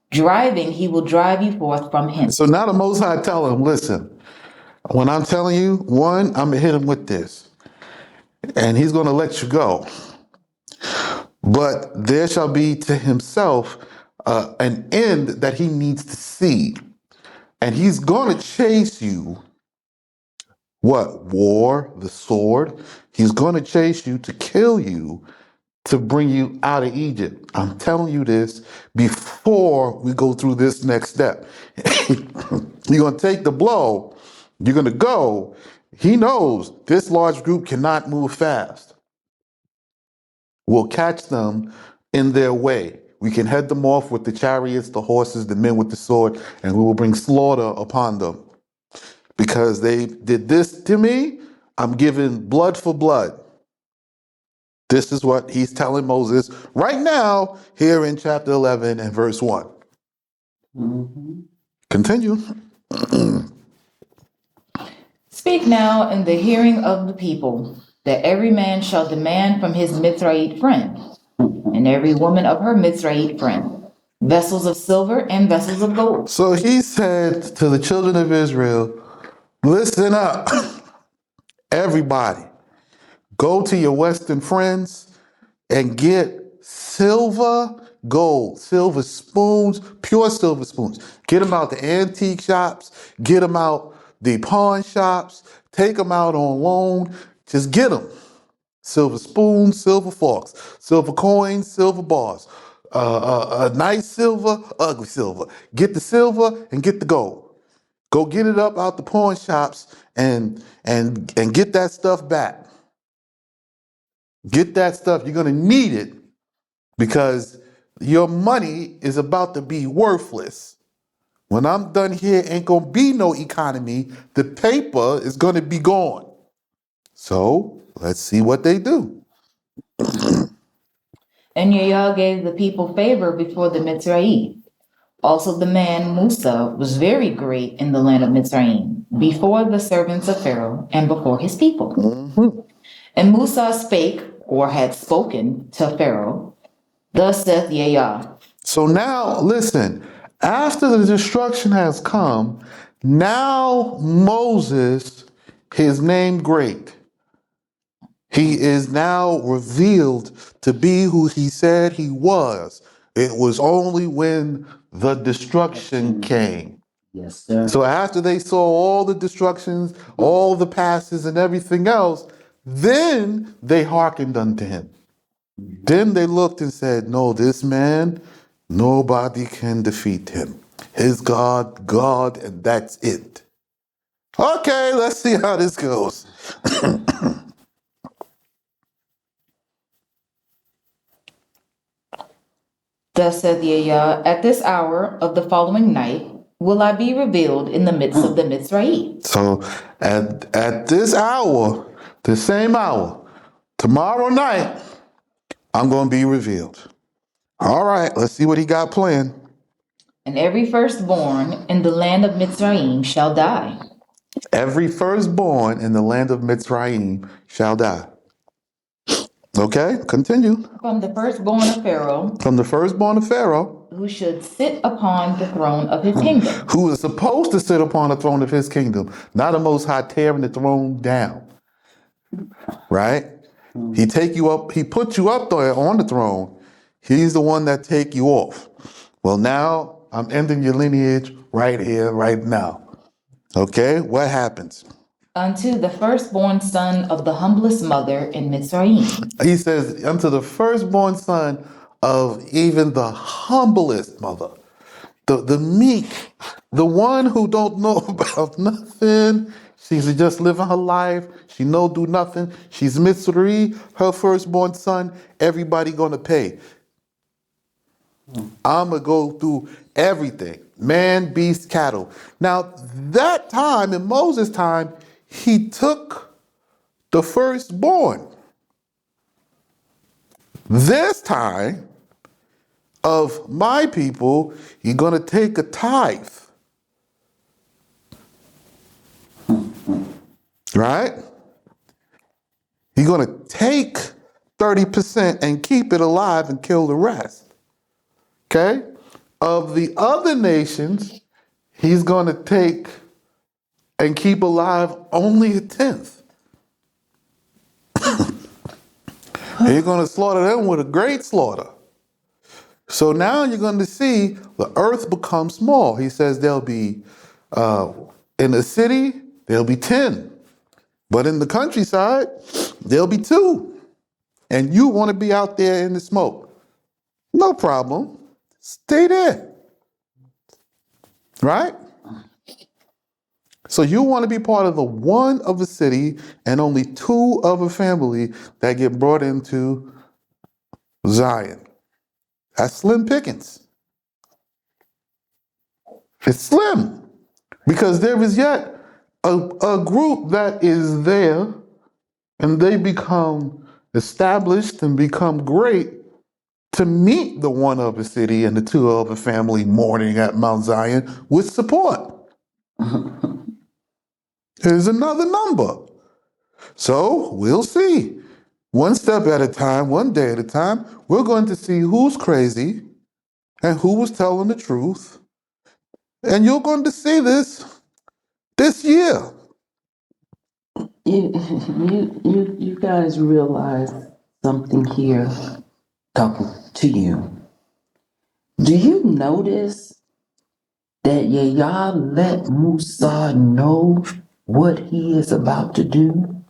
Driving, he will drive you forth from hence. So now the Most High tell him, listen, when I'm telling you, one, I'm going to hit him with this. And he's going to let you go. But there shall be to himself an end that he needs to see. And he's going to chase you. What? War, the sword. He's going to chase you to kill you, to bring you out of Egypt. I'm telling you this before we go through this next step. You're going to take the blow. You're going to go. He knows this large group cannot move fast. We'll catch them in their way. We can head them off with the chariots, the horses, the men with the sword, and we will bring slaughter upon them. Because they did this to me, I'm giving blood for blood. This is what he's telling Moses right now here in chapter 11 and verse 1. Continue. Speak now in the hearing of the people, that every man shall demand from his Mitzrayite friend, and every woman of her Mitzrayite friend, vessels of silver and vessels of gold. So he said to the children of Israel, listen up, everybody. Go to your Western friends and get silver, gold, silver spoons, pure silver spoons. Get them out the antique shops, get them out the pawn shops, take them out on loan. Just get them. Silver spoons, silver forks, silver coins, silver bars. Nice silver, ugly silver. Get the silver and get the gold. Go get it up out the pawn shops and get that stuff back. Get that stuff. You're gonna need it because your money is about to be worthless. When I'm done here, ain't gonna be no economy. The paper is gonna be gone. So let's see what they do. And Yah gave the people favor before the Mitzrayim. Also the man Musa was very great in the land of Mitzrayim, before the servants of Pharaoh and before his people. Mm-hmm. And Musa spake, or had spoken, to Pharaoh, thus saith Yah. So now, listen, after the destruction has come, now Moses, his name great, he is now revealed to be who he said he was. It was only when the destruction came. Yes, sir. So after they saw all the destructions, all the passes and everything else, then they hearkened unto him. Then they looked and said, no, this man, nobody can defeat him. His God, God, and that's it. Okay, let's see how this goes. Thus saith Yah, at this hour of the following night will I be revealed in the midst of the Mitzrayim. So at this hour, the same hour, tomorrow night, I'm going to be revealed. All right, let's see what he got planned. And every firstborn in the land of Mitzrayim shall die. Every firstborn in the land of Mitzrayim shall die. Okay, continue. From the firstborn of Pharaoh, From the firstborn of Pharaoh, who should sit upon the throne of his kingdom. who is supposed to sit upon the throne of his kingdom, not the Most High tearing the throne down. Right? He take you up, he put you up there on the throne. He's the one that take you off. Well, now I'm ending your lineage right here, right now. Okay, what happens? Unto the firstborn son of the humblest mother in Mitzrayim. He says, unto the firstborn son of even the humblest mother, the meek, the one who don't know about nothing. She's just living her life. She no do nothing. She's Mitzri, her firstborn son. Everybody gonna pay. I'm gonna go through everything. Man, beast, cattle. Now, that time, in Moses' time, he took the firstborn. This time of my people, you're going to take a tithe. Right? You're going to take 30% and keep it alive and kill the rest. Okay? Of the other nations, he's going to take and keep alive only a tenth. You're going to slaughter them with a great slaughter. So now you're going to see the earth become small. He says there'll be, in the city, there'll be 10. But in the countryside, there'll be 2. And you want to be out there in the smoke. No problem. Stay there. Right? So you want to be part of the 1 of a city and only 2 of a family that get brought into Zion. That's slim pickings. It's slim because there is yet a group that is there and they become established and become great to meet the 1 of a city and the 2 of a family mourning at Mount Zion with support. There's another number. So we'll see. 1 step at a time, 1 day at a time, we're going to see who's crazy and who was telling the truth. And you're going to see this year. You guys realize something here, talking to you. Do you notice that Yah let Musa know what he is about to do?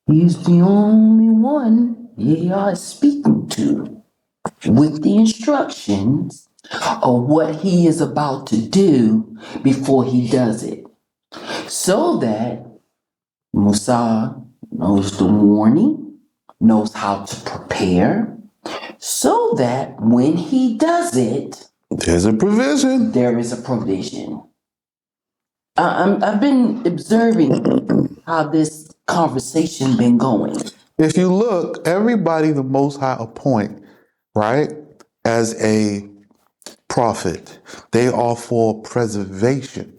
He's the only one Yah is speaking to with the instructions of what he is about to do before he does it. so that Musa knows the warning, knows how to prepare, so that when he does it, There's a provision. there is a provision. I've been observing how this conversation been going. If you look, everybody the Most High appoint, right, as a prophet, they are for preservation.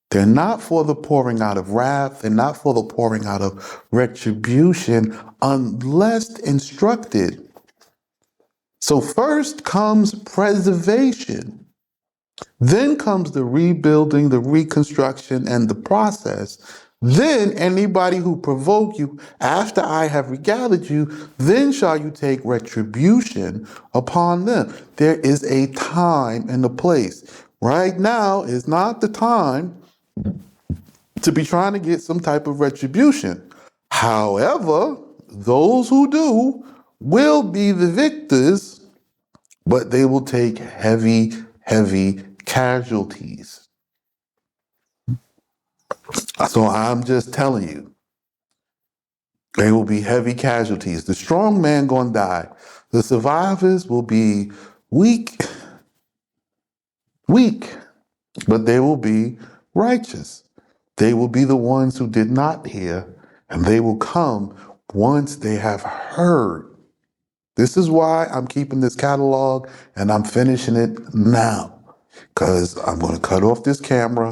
They're not for the pouring out of wrath. They're not for the pouring out of retribution unless instructed. So first comes preservation. Then comes the rebuilding, the reconstruction, and the process. Then anybody who provoke you after I have regathered you, then shall you take retribution upon them. There is a time and a place. Right now is not the time to be trying to get some type of retribution. However, those who do will be the victors, but they will take heavy, heavy casualties. So I'm just telling you, they will be heavy casualties. The strong man gonna die. The survivors will be weak, but they will be righteous. They will be the ones who did not hear, and they will come once they have heard. This is why I'm keeping this catalog and I'm finishing it now. Because I'm going to cut off this camera.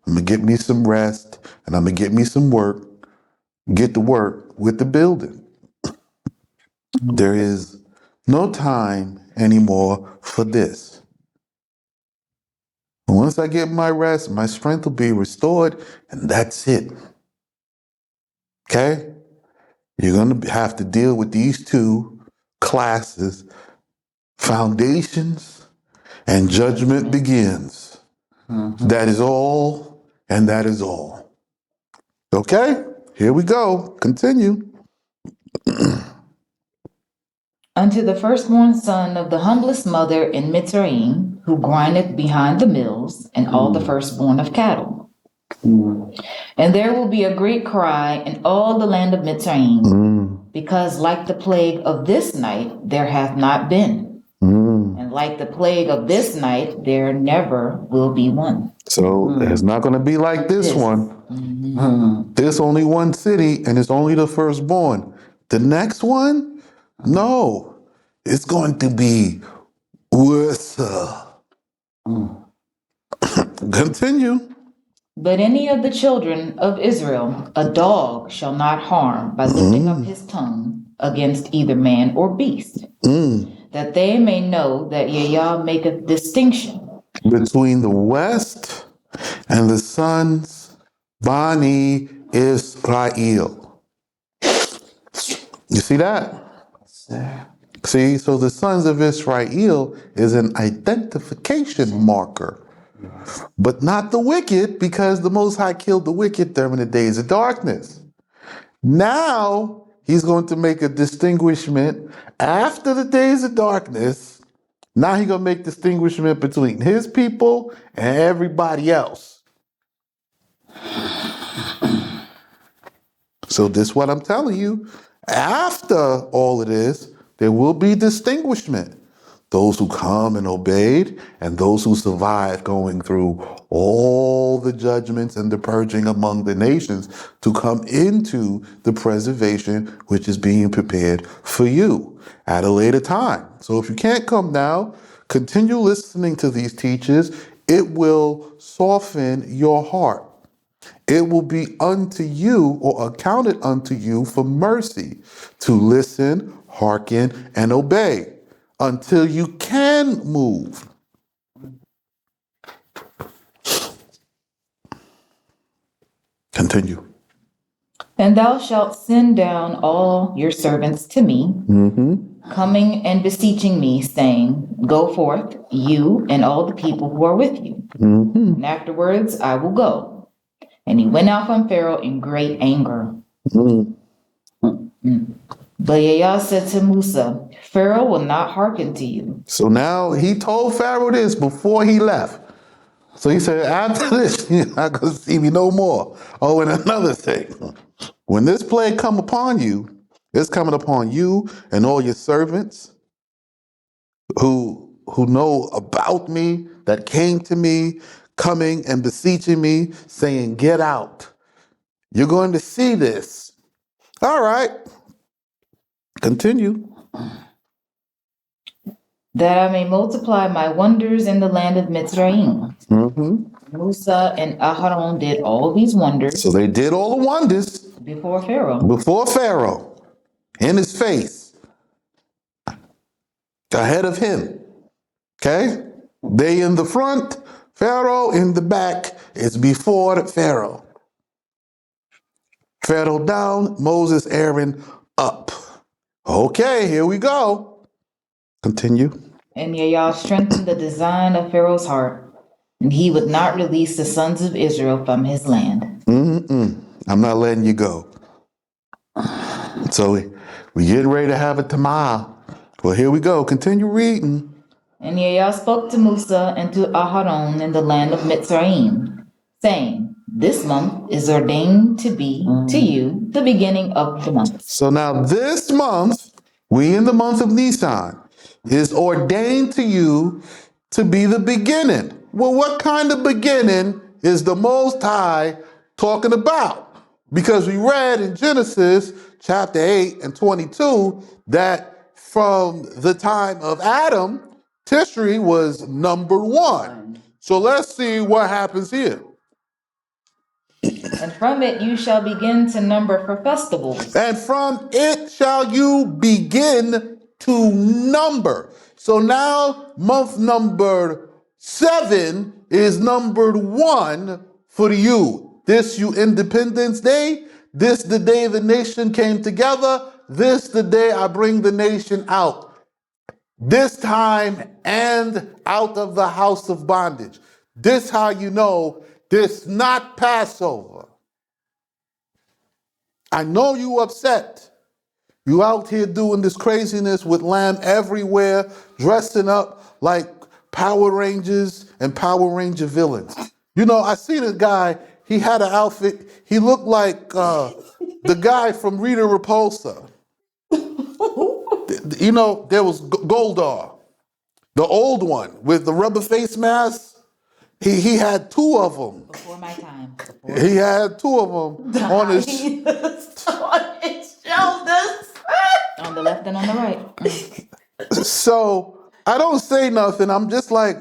I'm going to get me some rest and I'm going to get me some work, get to work with the building. There is no time anymore for this. Once I get my rest, my strength will be restored and that's it. Okay? You're going to have to deal with these two classes, foundations and judgment begins. That is all, and that is all. Okay, here we go. Continue. Unto the firstborn son of the humblest mother in Mitzrayim, who grindeth behind the mills, and all the firstborn of cattle. And there will be a great cry in all the land of Mitzrayim, because like the plague of this night there hath not been. And like the plague of this night, there never will be one. So it's not going to be like this one. There's only one city, and it's only the firstborn. The next one, no, it's going to be worse. Continue. But any of the children of Israel, a dog shall not harm by lifting up his tongue against either man or beast, that they may know that Yah maketh distinction between the west and the sons Bani Israel. You see that? See, so the sons of Israel is an identification marker, but not the wicked, because the Most High killed the wicked during the days of darkness. Now he's going to make a distinguishment after the days of darkness. Now he's going to make distinguishment between his people and everybody else. So this is what I'm telling you. After all of this, there will be distinguishment. Those who come and obeyed, and those who survived going through all the judgments and the purging among the nations to come into the preservation which is being prepared for you at a later time. So if you can't come now, continue listening to these teachers. It will soften your heart. It will be unto you or accounted unto you for mercy to listen, hearken, and obey until you can move. Continue. And thou shalt send down all your servants to me, coming and beseeching me, saying, Go forth, you and all the people who are with you. And afterwards I will go. And he went out from Pharaoh in great anger. But Yah said to Musa, Pharaoh will not hearken to you. So now he told Pharaoh this before he left. So he said, after this, you're not going to see me no more. Oh, and another thing, when this plague come upon you, it's coming upon you and all your servants who know about me, that came to me, coming and beseeching me, saying, get out. You're going to see this. All right, continue. That I may multiply my wonders in the land of Mitzrayim. Musa and Aharon did all these wonders. So they did all the wonders Before Pharaoh. before Pharaoh, in his face, ahead of him. Okay? They in the front, Pharaoh in the back. It's before Pharaoh. Pharaoh down, Moses, Aaron up. Okay, here we go. Continue. And Yahweh strengthened the design of Pharaoh's heart, and he would not release the sons of Israel from his land. I'm not letting you go. So we get ready to have it tomorrow. Well, here we go. Continue reading. And Yahweh spoke to Musa and to Aharon in the land of Mitzrayim, saying, this month is ordained to be to you the beginning of the month. So now this month, we in the month of Nisan, is ordained to you to be the beginning. Well, what kind of beginning is the Most High talking about? Because we read in Genesis chapter 8 and 22 that from the time of Adam, Tishri was number 1. So let's see what happens here. And from it you shall begin to number for festivals. And from it shall you begin to number. So now month number 7 is numbered 1 for you. This you Independence Day. This the day the nation came together. This the day I bring the nation out. This time and out of the house of bondage. This how you know this not Passover. I know you upset. You out here doing this craziness with lamb everywhere, dressing up like Power Rangers and Power Ranger villains. You know, I seen a guy, he had an outfit, he looked like the guy from Rita Repulsa. You know, there was Goldar, the old one with the rubber face mask. He had 2 of them. Before my time. He had 2 of them on his shoulders. On the left and on the right. So I don't say nothing. I'm just like,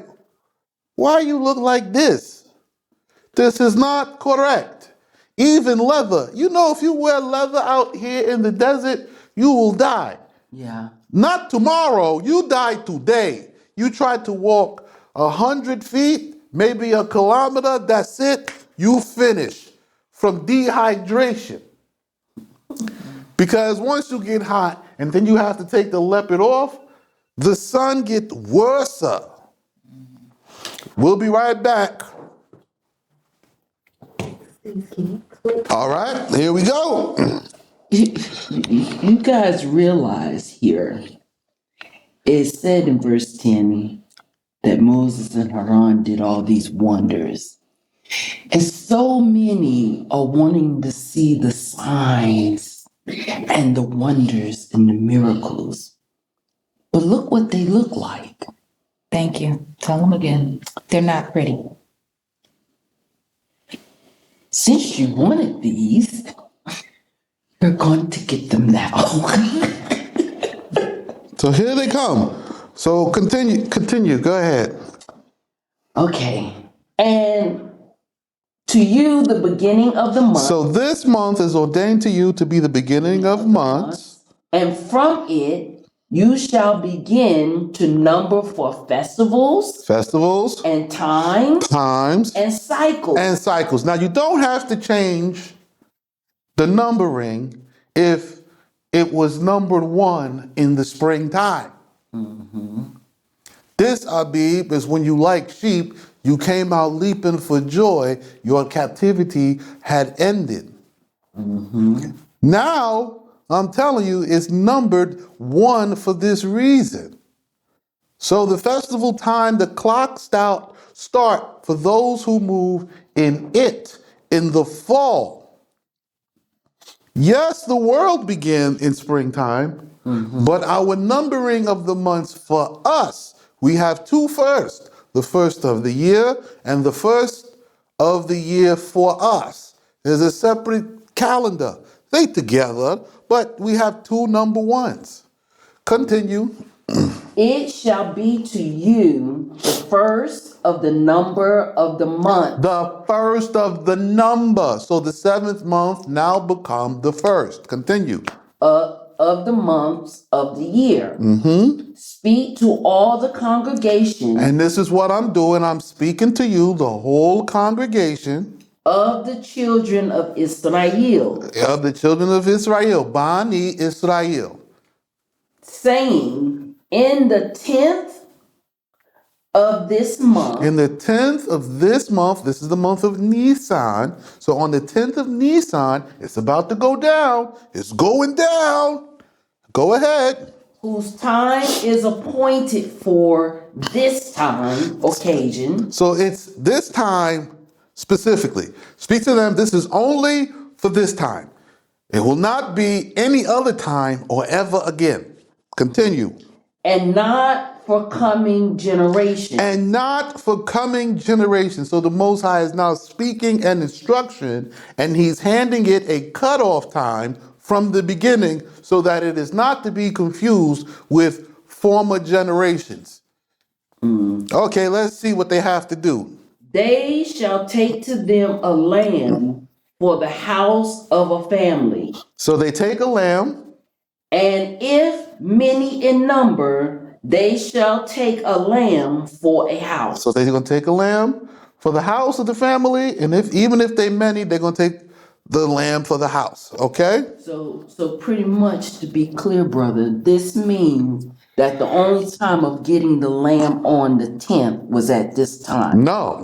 why you look like this? This is not correct. Even leather. You know, if you wear leather out here in the desert, you will die. Yeah. Not tomorrow. You die today. You try to walk 100 feet, maybe a kilometer. That's it. You finish from dehydration. Because once you get hot and then you have to take the leopard off, the sun gets worse. We'll be right back. All right, here we go. You guys realize here, it said in verse 10 that Moses and Aaron did all these wonders. And so many are wanting to see the signs and the wonders and the miracles. But look what they look like. Thank you. Tell them again. They're not pretty. Since you wanted these, you're going to get them now. So here they come. So continue. Go ahead. Okay. And to you, the beginning of the month. So this month is ordained to you to be the beginning of months. And from it, you shall begin to number for festivals. Festivals. And times. Times. And cycles. And cycles. Now, you don't have to change the numbering if it was numbered 1 in the springtime. This, Abib, is when you like sheep, you came out leaping for joy, your captivity had ended. Now, I'm telling you, it's numbered 1 for this reason. So the festival time, the clock start for those who move in it in the fall. Yes, the world began in springtime, but our numbering of the months for us, we have two first, the first of the year and the first of the year for us. There's a separate calendar. They together, but we have two number ones. Continue. It shall be to you the first of the number of the month. The first of the number. So the seventh month now become the first. Continue. Of the months of the year. Speak to all the congregation And this is what I'm doing. I'm speaking to you, the whole congregation of the children of Israel, of the children of Israel, Bani Israel, saying, in the 10th of this month, in the 10th of this month, this is the month of Nisan. So on the 10th of Nisan, it's about to go down. It's going down. Go ahead. whose time is appointed for this time occasion, So it's this time specifically. Speak to them. This is only for this time. It will not be any other time or ever again. Continue. and not for coming generation. And not for coming generations. So the Most High is now speaking an instruction, and he's handing it a cutoff time from the beginning so that it is not to be confused with former generations. Okay, let's see what they have to do. They shall take to them a lamb for the house of a family. So they take a lamb. And if many in number, they shall take a lamb for a house. So they're going to take a lamb for the house of the family, and even if they many, they're going to take the lamb for the house. Okay? So pretty much to be clear, brother, this means that the only time of getting the lamb on the 10th was at this time. No.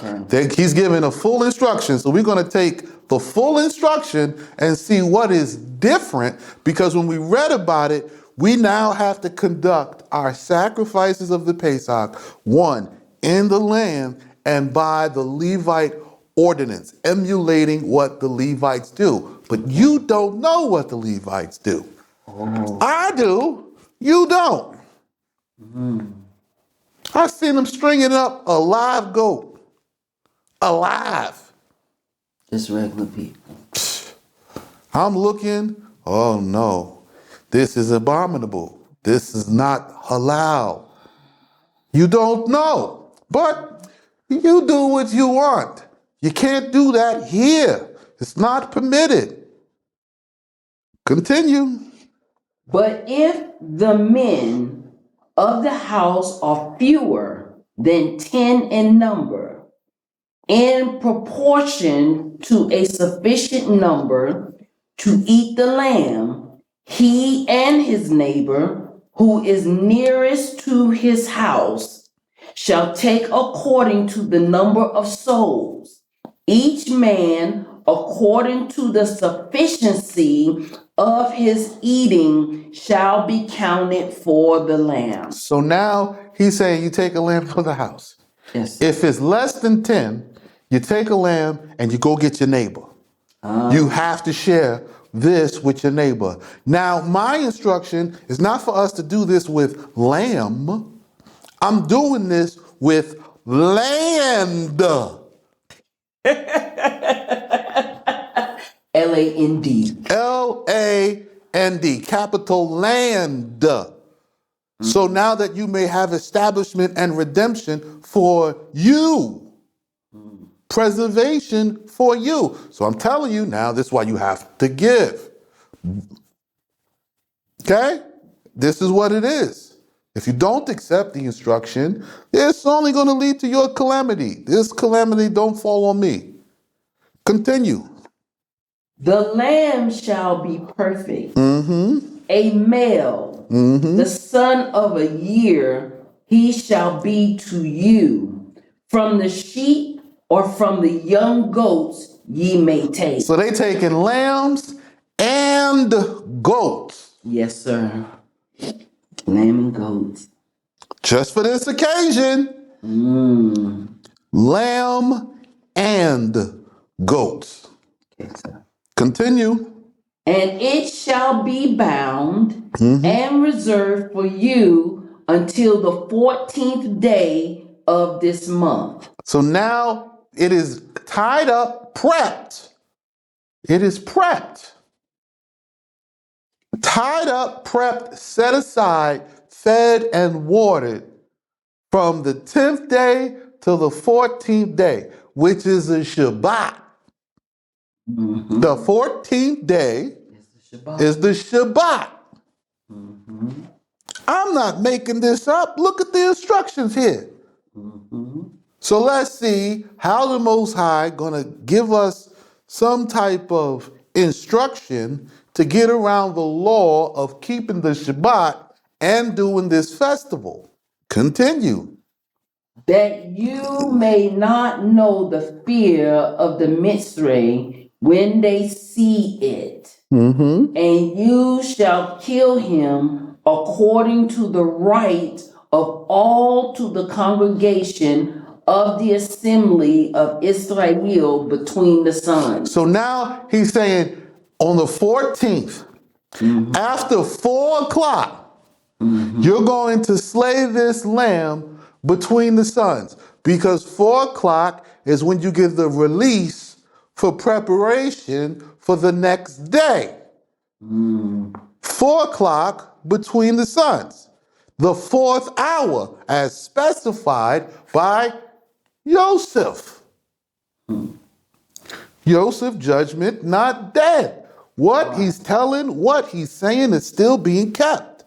Okay. He's giving a full instruction. So we're going to take the full instruction and see what is different, because when we read about it, we now have to conduct our sacrifices of the Pesach, one, in the land and by the Levite ordinance, emulating what the Levites do. But you don't know what the Levites do. I do. You don't. I've seen them stringing up a live goat. Alive. Just regular people. I'm looking, oh no, this is abominable. This is not halal. You don't know, but you do what you want. You can't do that here. It's not permitted. Continue. But if the men of the house are fewer than 10 in number, in proportion to a sufficient number to eat the lamb, he and his neighbor who is nearest to his house shall take according to the number of souls, each man according to the sufficiency of his eating shall be counted for the lamb. So now he's saying you take a lamb for the house. Yes. If it's less than 10, you take a lamb and you go get your neighbor. You have to share this with your neighbor. Now, my instruction is not for us to do this with lamb. I'm doing this with land. L-A-N-D. Land, capital land. So now that you may have establishment and redemption for you. Preservation for you. So I'm telling you now, this is why you have to give. Okay? This is what it is. If you don't accept the instruction, it's only going to lead to your calamity. This calamity don't fall on me. Continue. The lamb shall be perfect, a male, the son of a year, he shall be to you. From the sheep or from the young goats ye may take. So they taking lambs and goats. Yes, sir. Lamb and goats. Just for this occasion. lamb and goats. Okay, so. Continue. And it shall be bound and reserved for you until the 14th day of this month. So now it is tied up, prepped. It is prepped. Tied up, prepped, set aside, fed, and watered from the 10th day to the 14th day, which is a Shabbat. The 14th day is the Shabbat. I'm not making this up. Look at the instructions here. So let's see how the Most High gonna give us some type of instruction to get around the law of keeping the Shabbat and doing this festival. Continue. That you may not know the fear of the Mitzray when they see it. And you shall kill him according to the right of all to the congregation of the assembly of Israel between the sons. So now he's saying on the 14th, after 4 o'clock, you're going to slay this lamb between the sons, because 4 o'clock is when you give the release for preparation for the next day. 4 o'clock between the sons, the 4th hour, as specified by Joseph. Joseph, judgment, not dead. What he's telling, what he's saying is still being kept.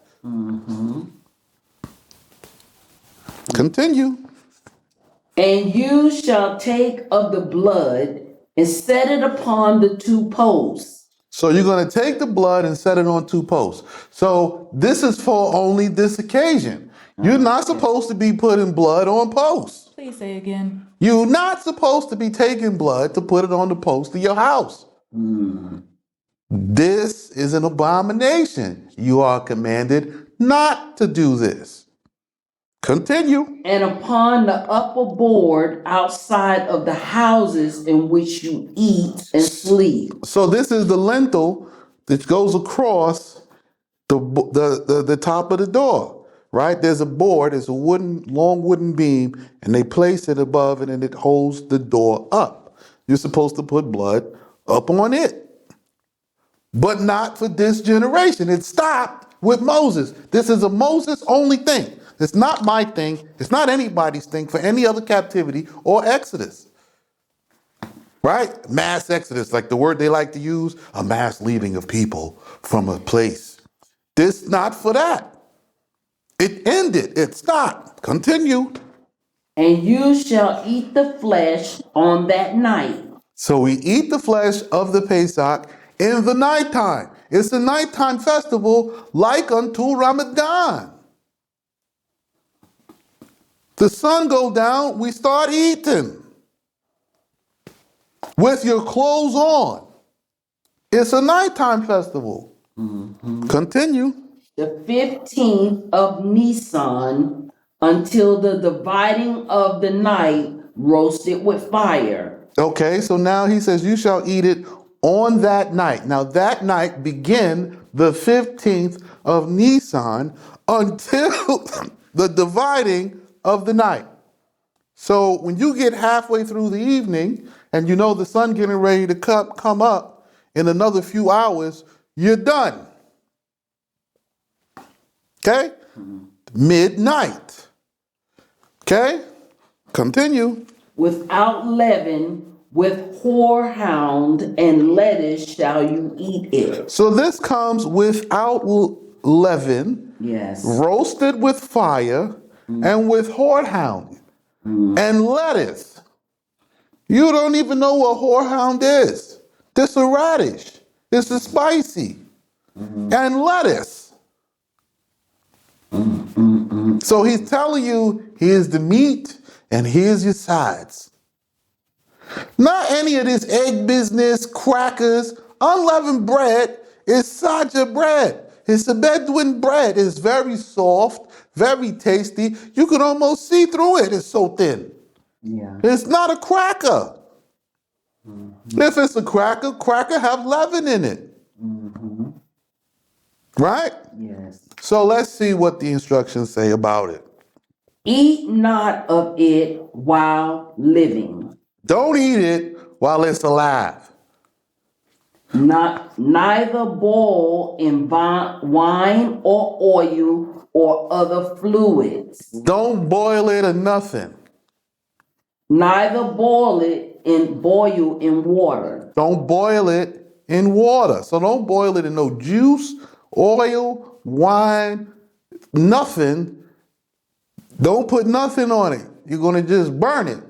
Continue. And you shall take of the blood and set it upon the 2 posts. So you're going to take the blood and set it on 2 posts. So this is for only this occasion. You're not supposed to be putting blood on posts. Please say again. You're not supposed to be taking blood to put it on the post of your house. This is an abomination. You are commanded not to do this. Continue. And upon the upper board outside of the houses in which you eat and sleep. So this is the lintel that goes across the top of the door, right? There's a board, there's a long wooden beam, and they place it above it and it holds the door up. You're supposed to put blood up on it. But not for this generation. It stopped with Moses. This is a Moses only thing. It's not my thing. It's not anybody's thing for any other captivity or exodus. Right? Mass exodus, like the word they like to use, a mass leaving of people from a place. This not for that. It ended. It stopped. Continue. And you shall eat the flesh on that night. So we eat the flesh of the Pesach in the nighttime. It's a nighttime festival like unto Ramadan. The sun go down, we start eating with your clothes on. It's a nighttime festival. Continue. The 15th of Nisan until the dividing of the night, roasted with fire. Okay, so now he says, you shall eat it on that night. Now that night begin the 15th of Nisan until the dividing of the night. So when you get halfway through the evening and you know the sun getting ready to come up in another few hours, you're done. Okay? Midnight. Okay? Continue. Without leaven, with horehound and lettuce shall you eat it. So this comes without leaven, Yes. roasted with fire, and with whorehound and lettuce. You don't even know what whorehound is. This a radish. This is spicy. And lettuce. So he's telling you, here's the meat and here's your sides. Not any of this egg business, crackers. Unleavened bread is saja bread. It's a Bedouin bread. It's very soft, very tasty. You can almost see through it. It's so thin. Yeah. It's not a cracker. If it's a cracker, cracker have leaven in it. Right? Yes. So let's see what the instructions say about it. Eat not of it while living, Don't eat it while it's alive. neither boil in wine or oil or other fluids. Don't boil it or nothing. Neither boil in water. Don't boil it in water. So don't boil it in no juice, oil, wine, nothing. Don't put nothing on it. You're going to just burn it.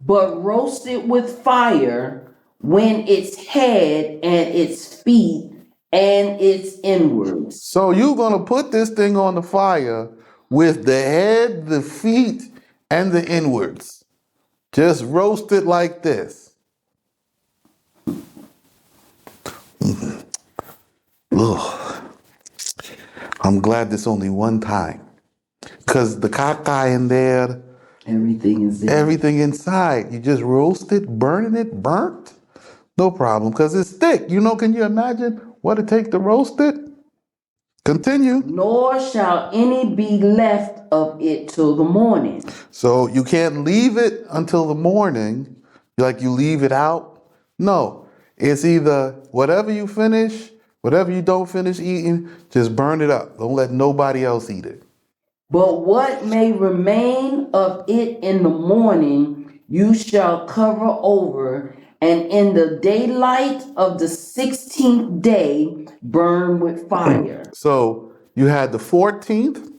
But roast it with fire when its head and its feet and its inwards. So you're going to put this thing on the fire with the head, the feet, and the inwards. Just roast it like this. Ugh. I'm glad this only one time. Because the caca in there, Everything is there. everything inside. You just roast it, burning it, burnt. No problem, because it's thick. Can you imagine what it takes to roast it? Continue. Nor shall any be left of it till the morning. So you can't leave it until the morning, like you leave it out. No, it's either whatever you finish, whatever you don't finish eating, just burn it up. Don't let nobody else eat it. But what may remain of it in the morning, you shall cover over, and in the daylight of the 16th day, burn with fire. So you had the 14th,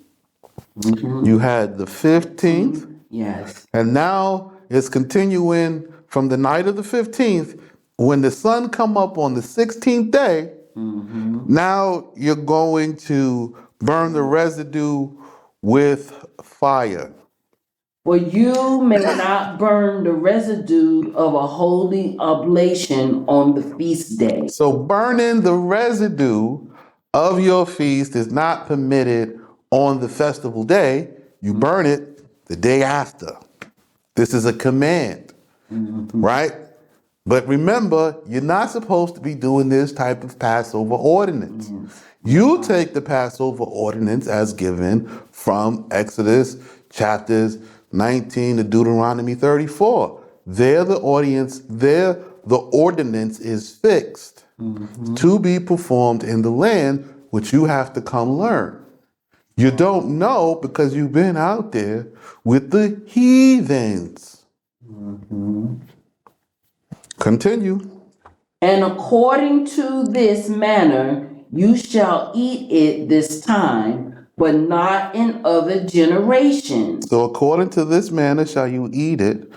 you had the 15th, Yes. and now it's continuing from the night of the 15th. When the sun come up on the 16th day, now you're going to burn the residue with fire. For you may not burn the residue of a holy oblation on the feast day. So burning the residue of your feast is not permitted on the festival day. You burn it the day after. This is a command, right? But remember, you're not supposed to be doing this type of Passover ordinance. You take the Passover ordinance as given from Exodus chapters 19 to Deuteronomy 34. There the ordinance is fixed to be performed in the land, which you have to come learn. You don't know because you've been out there with the heathens. Continue. And according to this manner, you shall eat it this time, but not in other generations. So according to this manner shall you eat it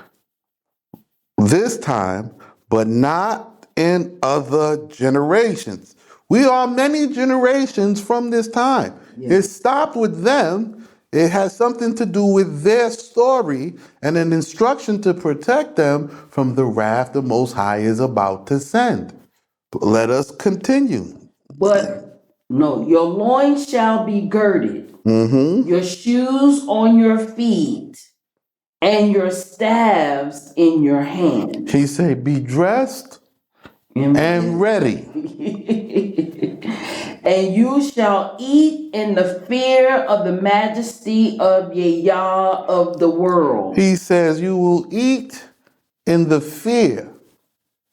this time, but not in other generations. We are many generations from this time. It stopped with them. It has something to do with their story and an instruction to protect them from the wrath the Most High is about to send. But let us continue. But no, your loins shall be girded, your shoes on your feet, and your staves in your hand. He said, be dressed and ready. And you shall eat in the fear of the majesty of Yah of the world. He says, you will eat in the fear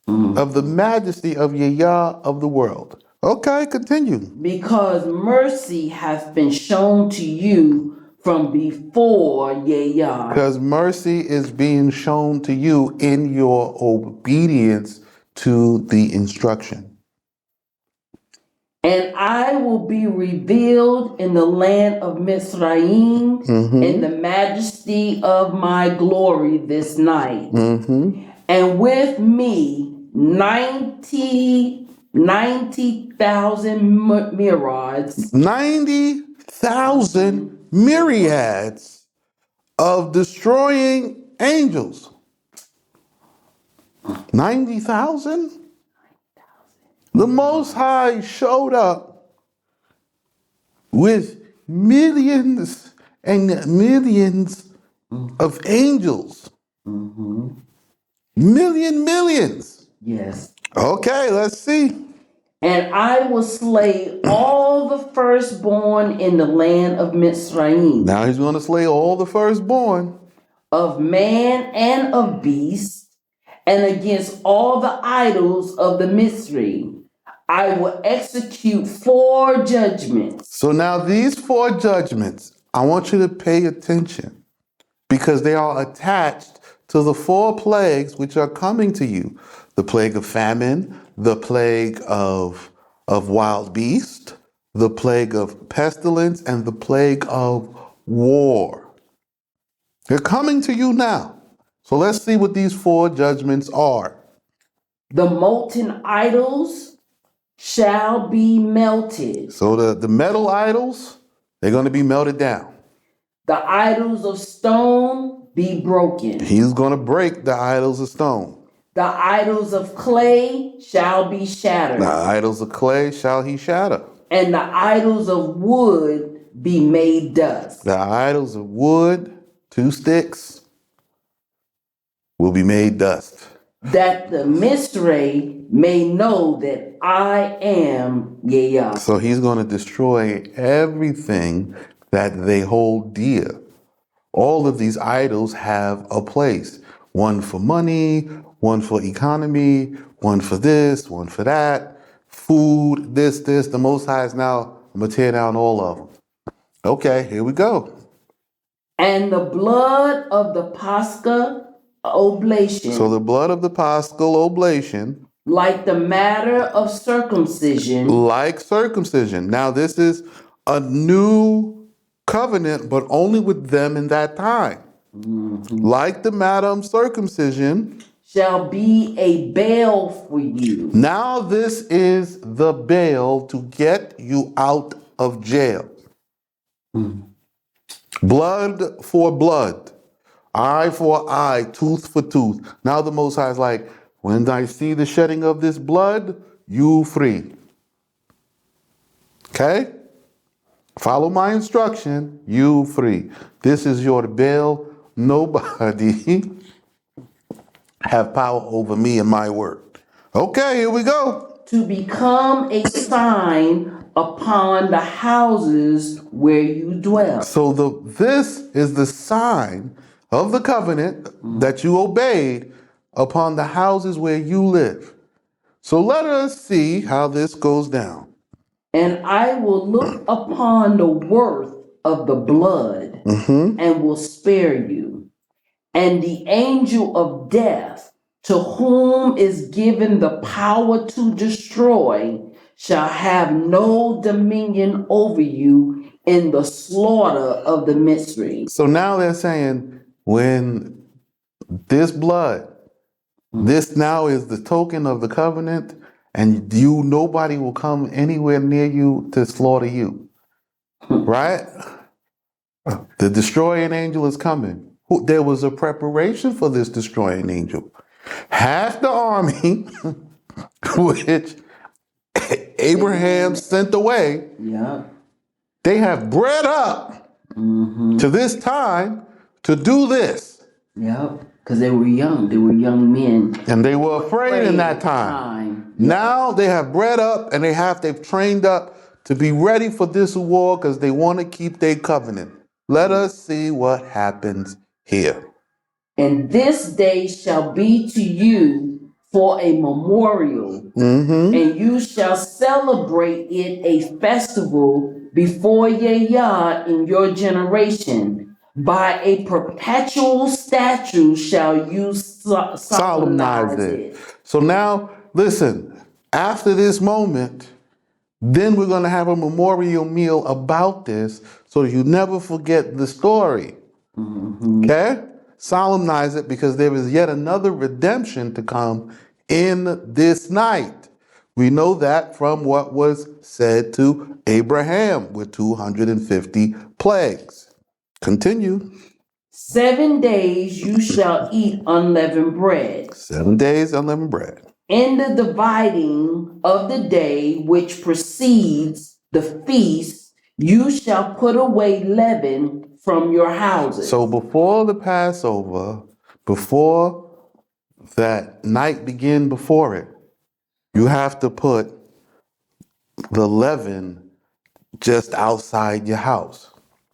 of the majesty of Yah of the world. Okay, continue. Because mercy hath been shown to you from before Yah. Because mercy is being shown to you in your obedience to the instruction. And I will be revealed in the land of Mizraim in the majesty of my glory this night. And with me 90,000 myriads. 90,000 myriads of destroying angels. 90,000? The Most High showed up with millions and millions of angels. Millions. Yes. Okay, let's see. And I will slay all the firstborn in the land of Mitzrayim, Now he's going to slay all the firstborn. of man and of beast, and against all the idols of the Mitzri. I will execute 4 judgments. So now these 4 judgments, I want you to pay attention because they are attached to the 4 plagues which are coming to you. The plague of famine, the plague of wild beast, the plague of pestilence, and the plague of war. They're coming to you now. So let's see what these 4 judgments are. The molten idols shall be melted. So the metal idols, they're going to be melted down. The idols of stone be broken. He's going to break the idols of stone. The idols of clay shall be shattered. The idols of clay shall he shatter. And the idols of wood be made dust. The idols of wood, 2 sticks, will be made dust. That the Misray may know that I am Yah. So he's going to destroy everything that they hold dear. All of these idols have a place. One for money, one for economy, one for this, one for that. Food, this. The Most High is now, I'm going to tear down all of them. Okay, here we go. And the blood of the Pascha oblation, So the blood of the Paschal oblation, like the matter of circumcision, like circumcision. Now this is a new covenant, but only with them in that time. Like the matter of circumcision, shall be a bail for you. now this is the bail to get you out of jail. Blood for blood, eye for eye, tooth for tooth. Now the Most High is like, when I see the shedding of this blood, you free. Okay? Follow my instruction, you free. This is your bail. Nobody have power over me and my word. Okay, here we go. To become a sign upon the houses where you dwell. So this is the sign of the covenant that you obeyed upon the houses where you live. So let us see how this goes down. And I will look upon the worth of the blood and will spare you. And the angel of death, to whom is given the power to destroy, shall have no dominion over you in the slaughter of the Mitzri. So now they're saying when this blood, this now is the token of the covenant, and nobody will come anywhere near you to slaughter you. Right? The destroying angel is coming. There was a preparation for this destroying angel. Half the army, which Abraham sent away, they have bred up to this time to do this. Because they were young. They were young men. And they were afraid in that time. Now they have bred up and they've trained up to be ready for this war because they want to keep their covenant. Let us see what happens here. And this day shall be to you for a memorial, and you shall celebrate it a festival before Yah in your generation. By a perpetual statute shall you solemnize it. So now, listen, after this moment, then we're going to have a memorial meal about this so you never forget the story. Okay? Solemnize it because there is yet another redemption to come in this night. We know that from what was said to Abraham with 250 plagues. Continue. 7 days you shall eat unleavened bread. 7 days unleavened bread. In the dividing of the day which precedes the feast, you shall put away leaven from your houses. So before the Passover, before that night begin before it, you have to put the leaven just outside your house.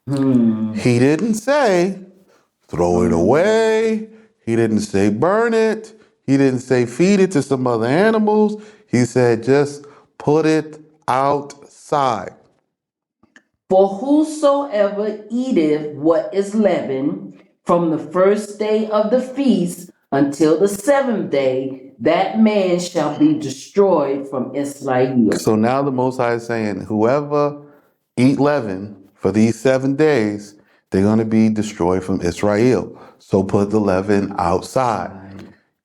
He didn't say throw it away. He didn't say burn it. He didn't say feed it to some other animals. He said just put it outside. For whosoever eateth what is leavened from the first day of the feast until the seventh day, that man shall be destroyed from Israel. So now the Most High is saying, whoever eat leaven for these 7 days, they're going to be destroyed from Israel. So put the leaven outside.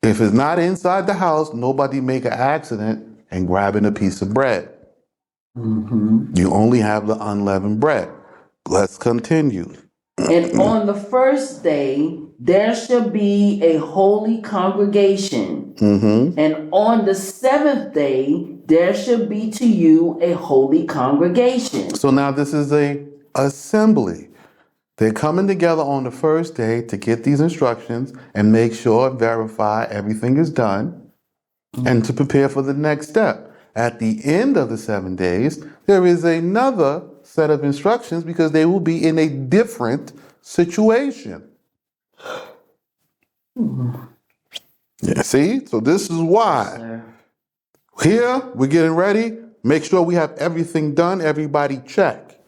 If it's not inside the house, nobody make an accident and grabbing a piece of bread. You only have the unleavened bread. Let's continue. And on the first day, there shall be a holy congregation. And on the seventh day, there shall be to you a holy congregation. So now this is a assembly. They're coming together on the first day to get these instructions and make sure, verify everything is done, and to prepare for the next step. At the end of the 7 days, there is another set of instructions because they will be in a different situation. Yeah, see? So this is why. Here, we're getting ready. Make sure we have everything done. Everybody check.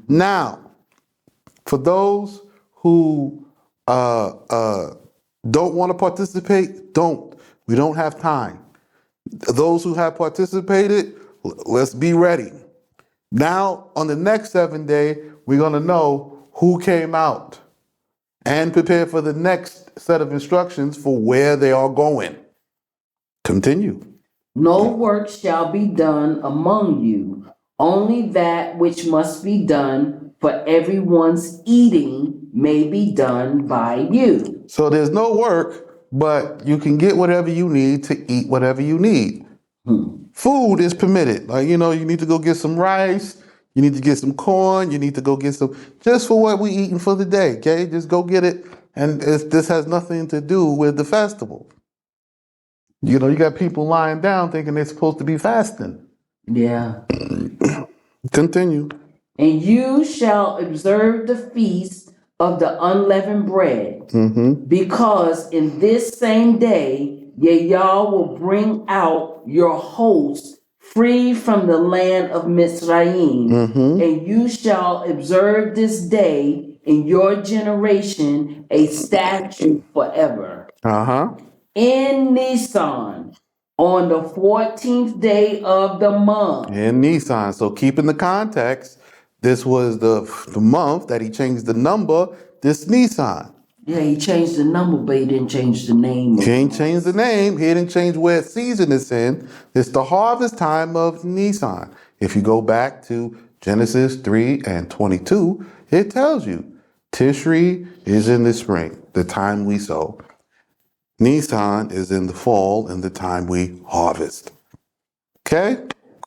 Now, for those who don't want to participate, don't. We don't have time. Those who have participated, let's be ready. Now, on the next 7 day, we're going to know who came out and prepare for the next set of instructions for where they are going. Continue. No work shall be done among you, only that which must be done for everyone's eating may be done by you. So there's no work, but you can get whatever you need to eat whatever you need. Food is permitted. Like, you need to go get some rice. You need to get some corn. You need to go get some, just for what we eating for the day, okay? Just go get it. And this has nothing to do with the festival. You got people lying down thinking they're supposed to be fasting. Yeah. Continue. And you shall observe the feast of the unleavened bread, because in this same day, Yah will bring out your host free from the land of Mitzrayim, and you shall observe this day in your generation a statute forever. In Nisan, on the 14th day of the month. In Nisan. So keeping the context, this was the month that he changed the number, this Nisan. Yeah, he changed the number, but he didn't change the name. He ain't changed the name. He didn't change where season it's in. It's the harvest time of Nisan. If you go back to Genesis 3:22, it tells you Tishri is in the spring, the time we sow. Nisan is in the fall and the time we harvest. Okay?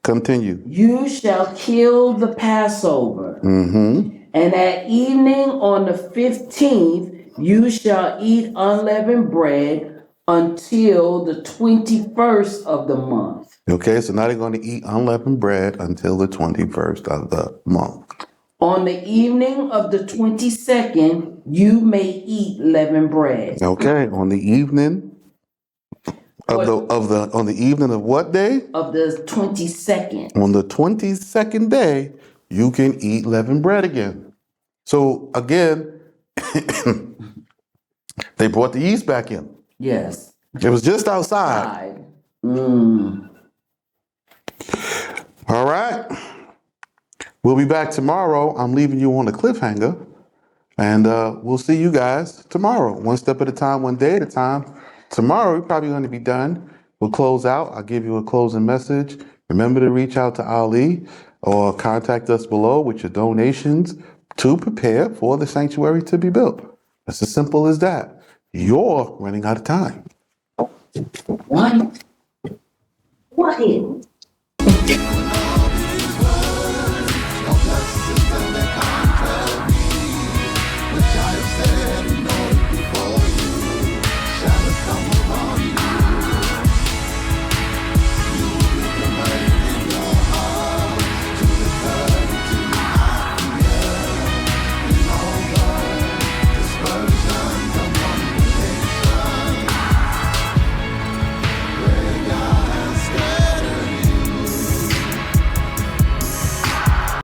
Continue. You shall kill the Passover. And at evening on the 15th, you shall eat unleavened bread until the 21st of the month. Okay, so now they're going to eat unleavened bread until the 21st of the month. On the evening of the 22nd, you may eat leavened bread. Okay, on the evening on the evening of what day? Of the 22nd. On the 22nd day, you can eat leavened bread again. So again, they brought the yeast back in. Yes. It was just outside. All right. We'll be back tomorrow. I'm leaving you on a cliffhanger. And we'll see you guys tomorrow. One step at a time, one day at a time. Tomorrow, we're probably going to be done. We'll close out. I'll give you a closing message. Remember to reach out to Ali or contact us below with your donations to prepare for the sanctuary to be built. It's as simple as that. You're running out of time. What? What is?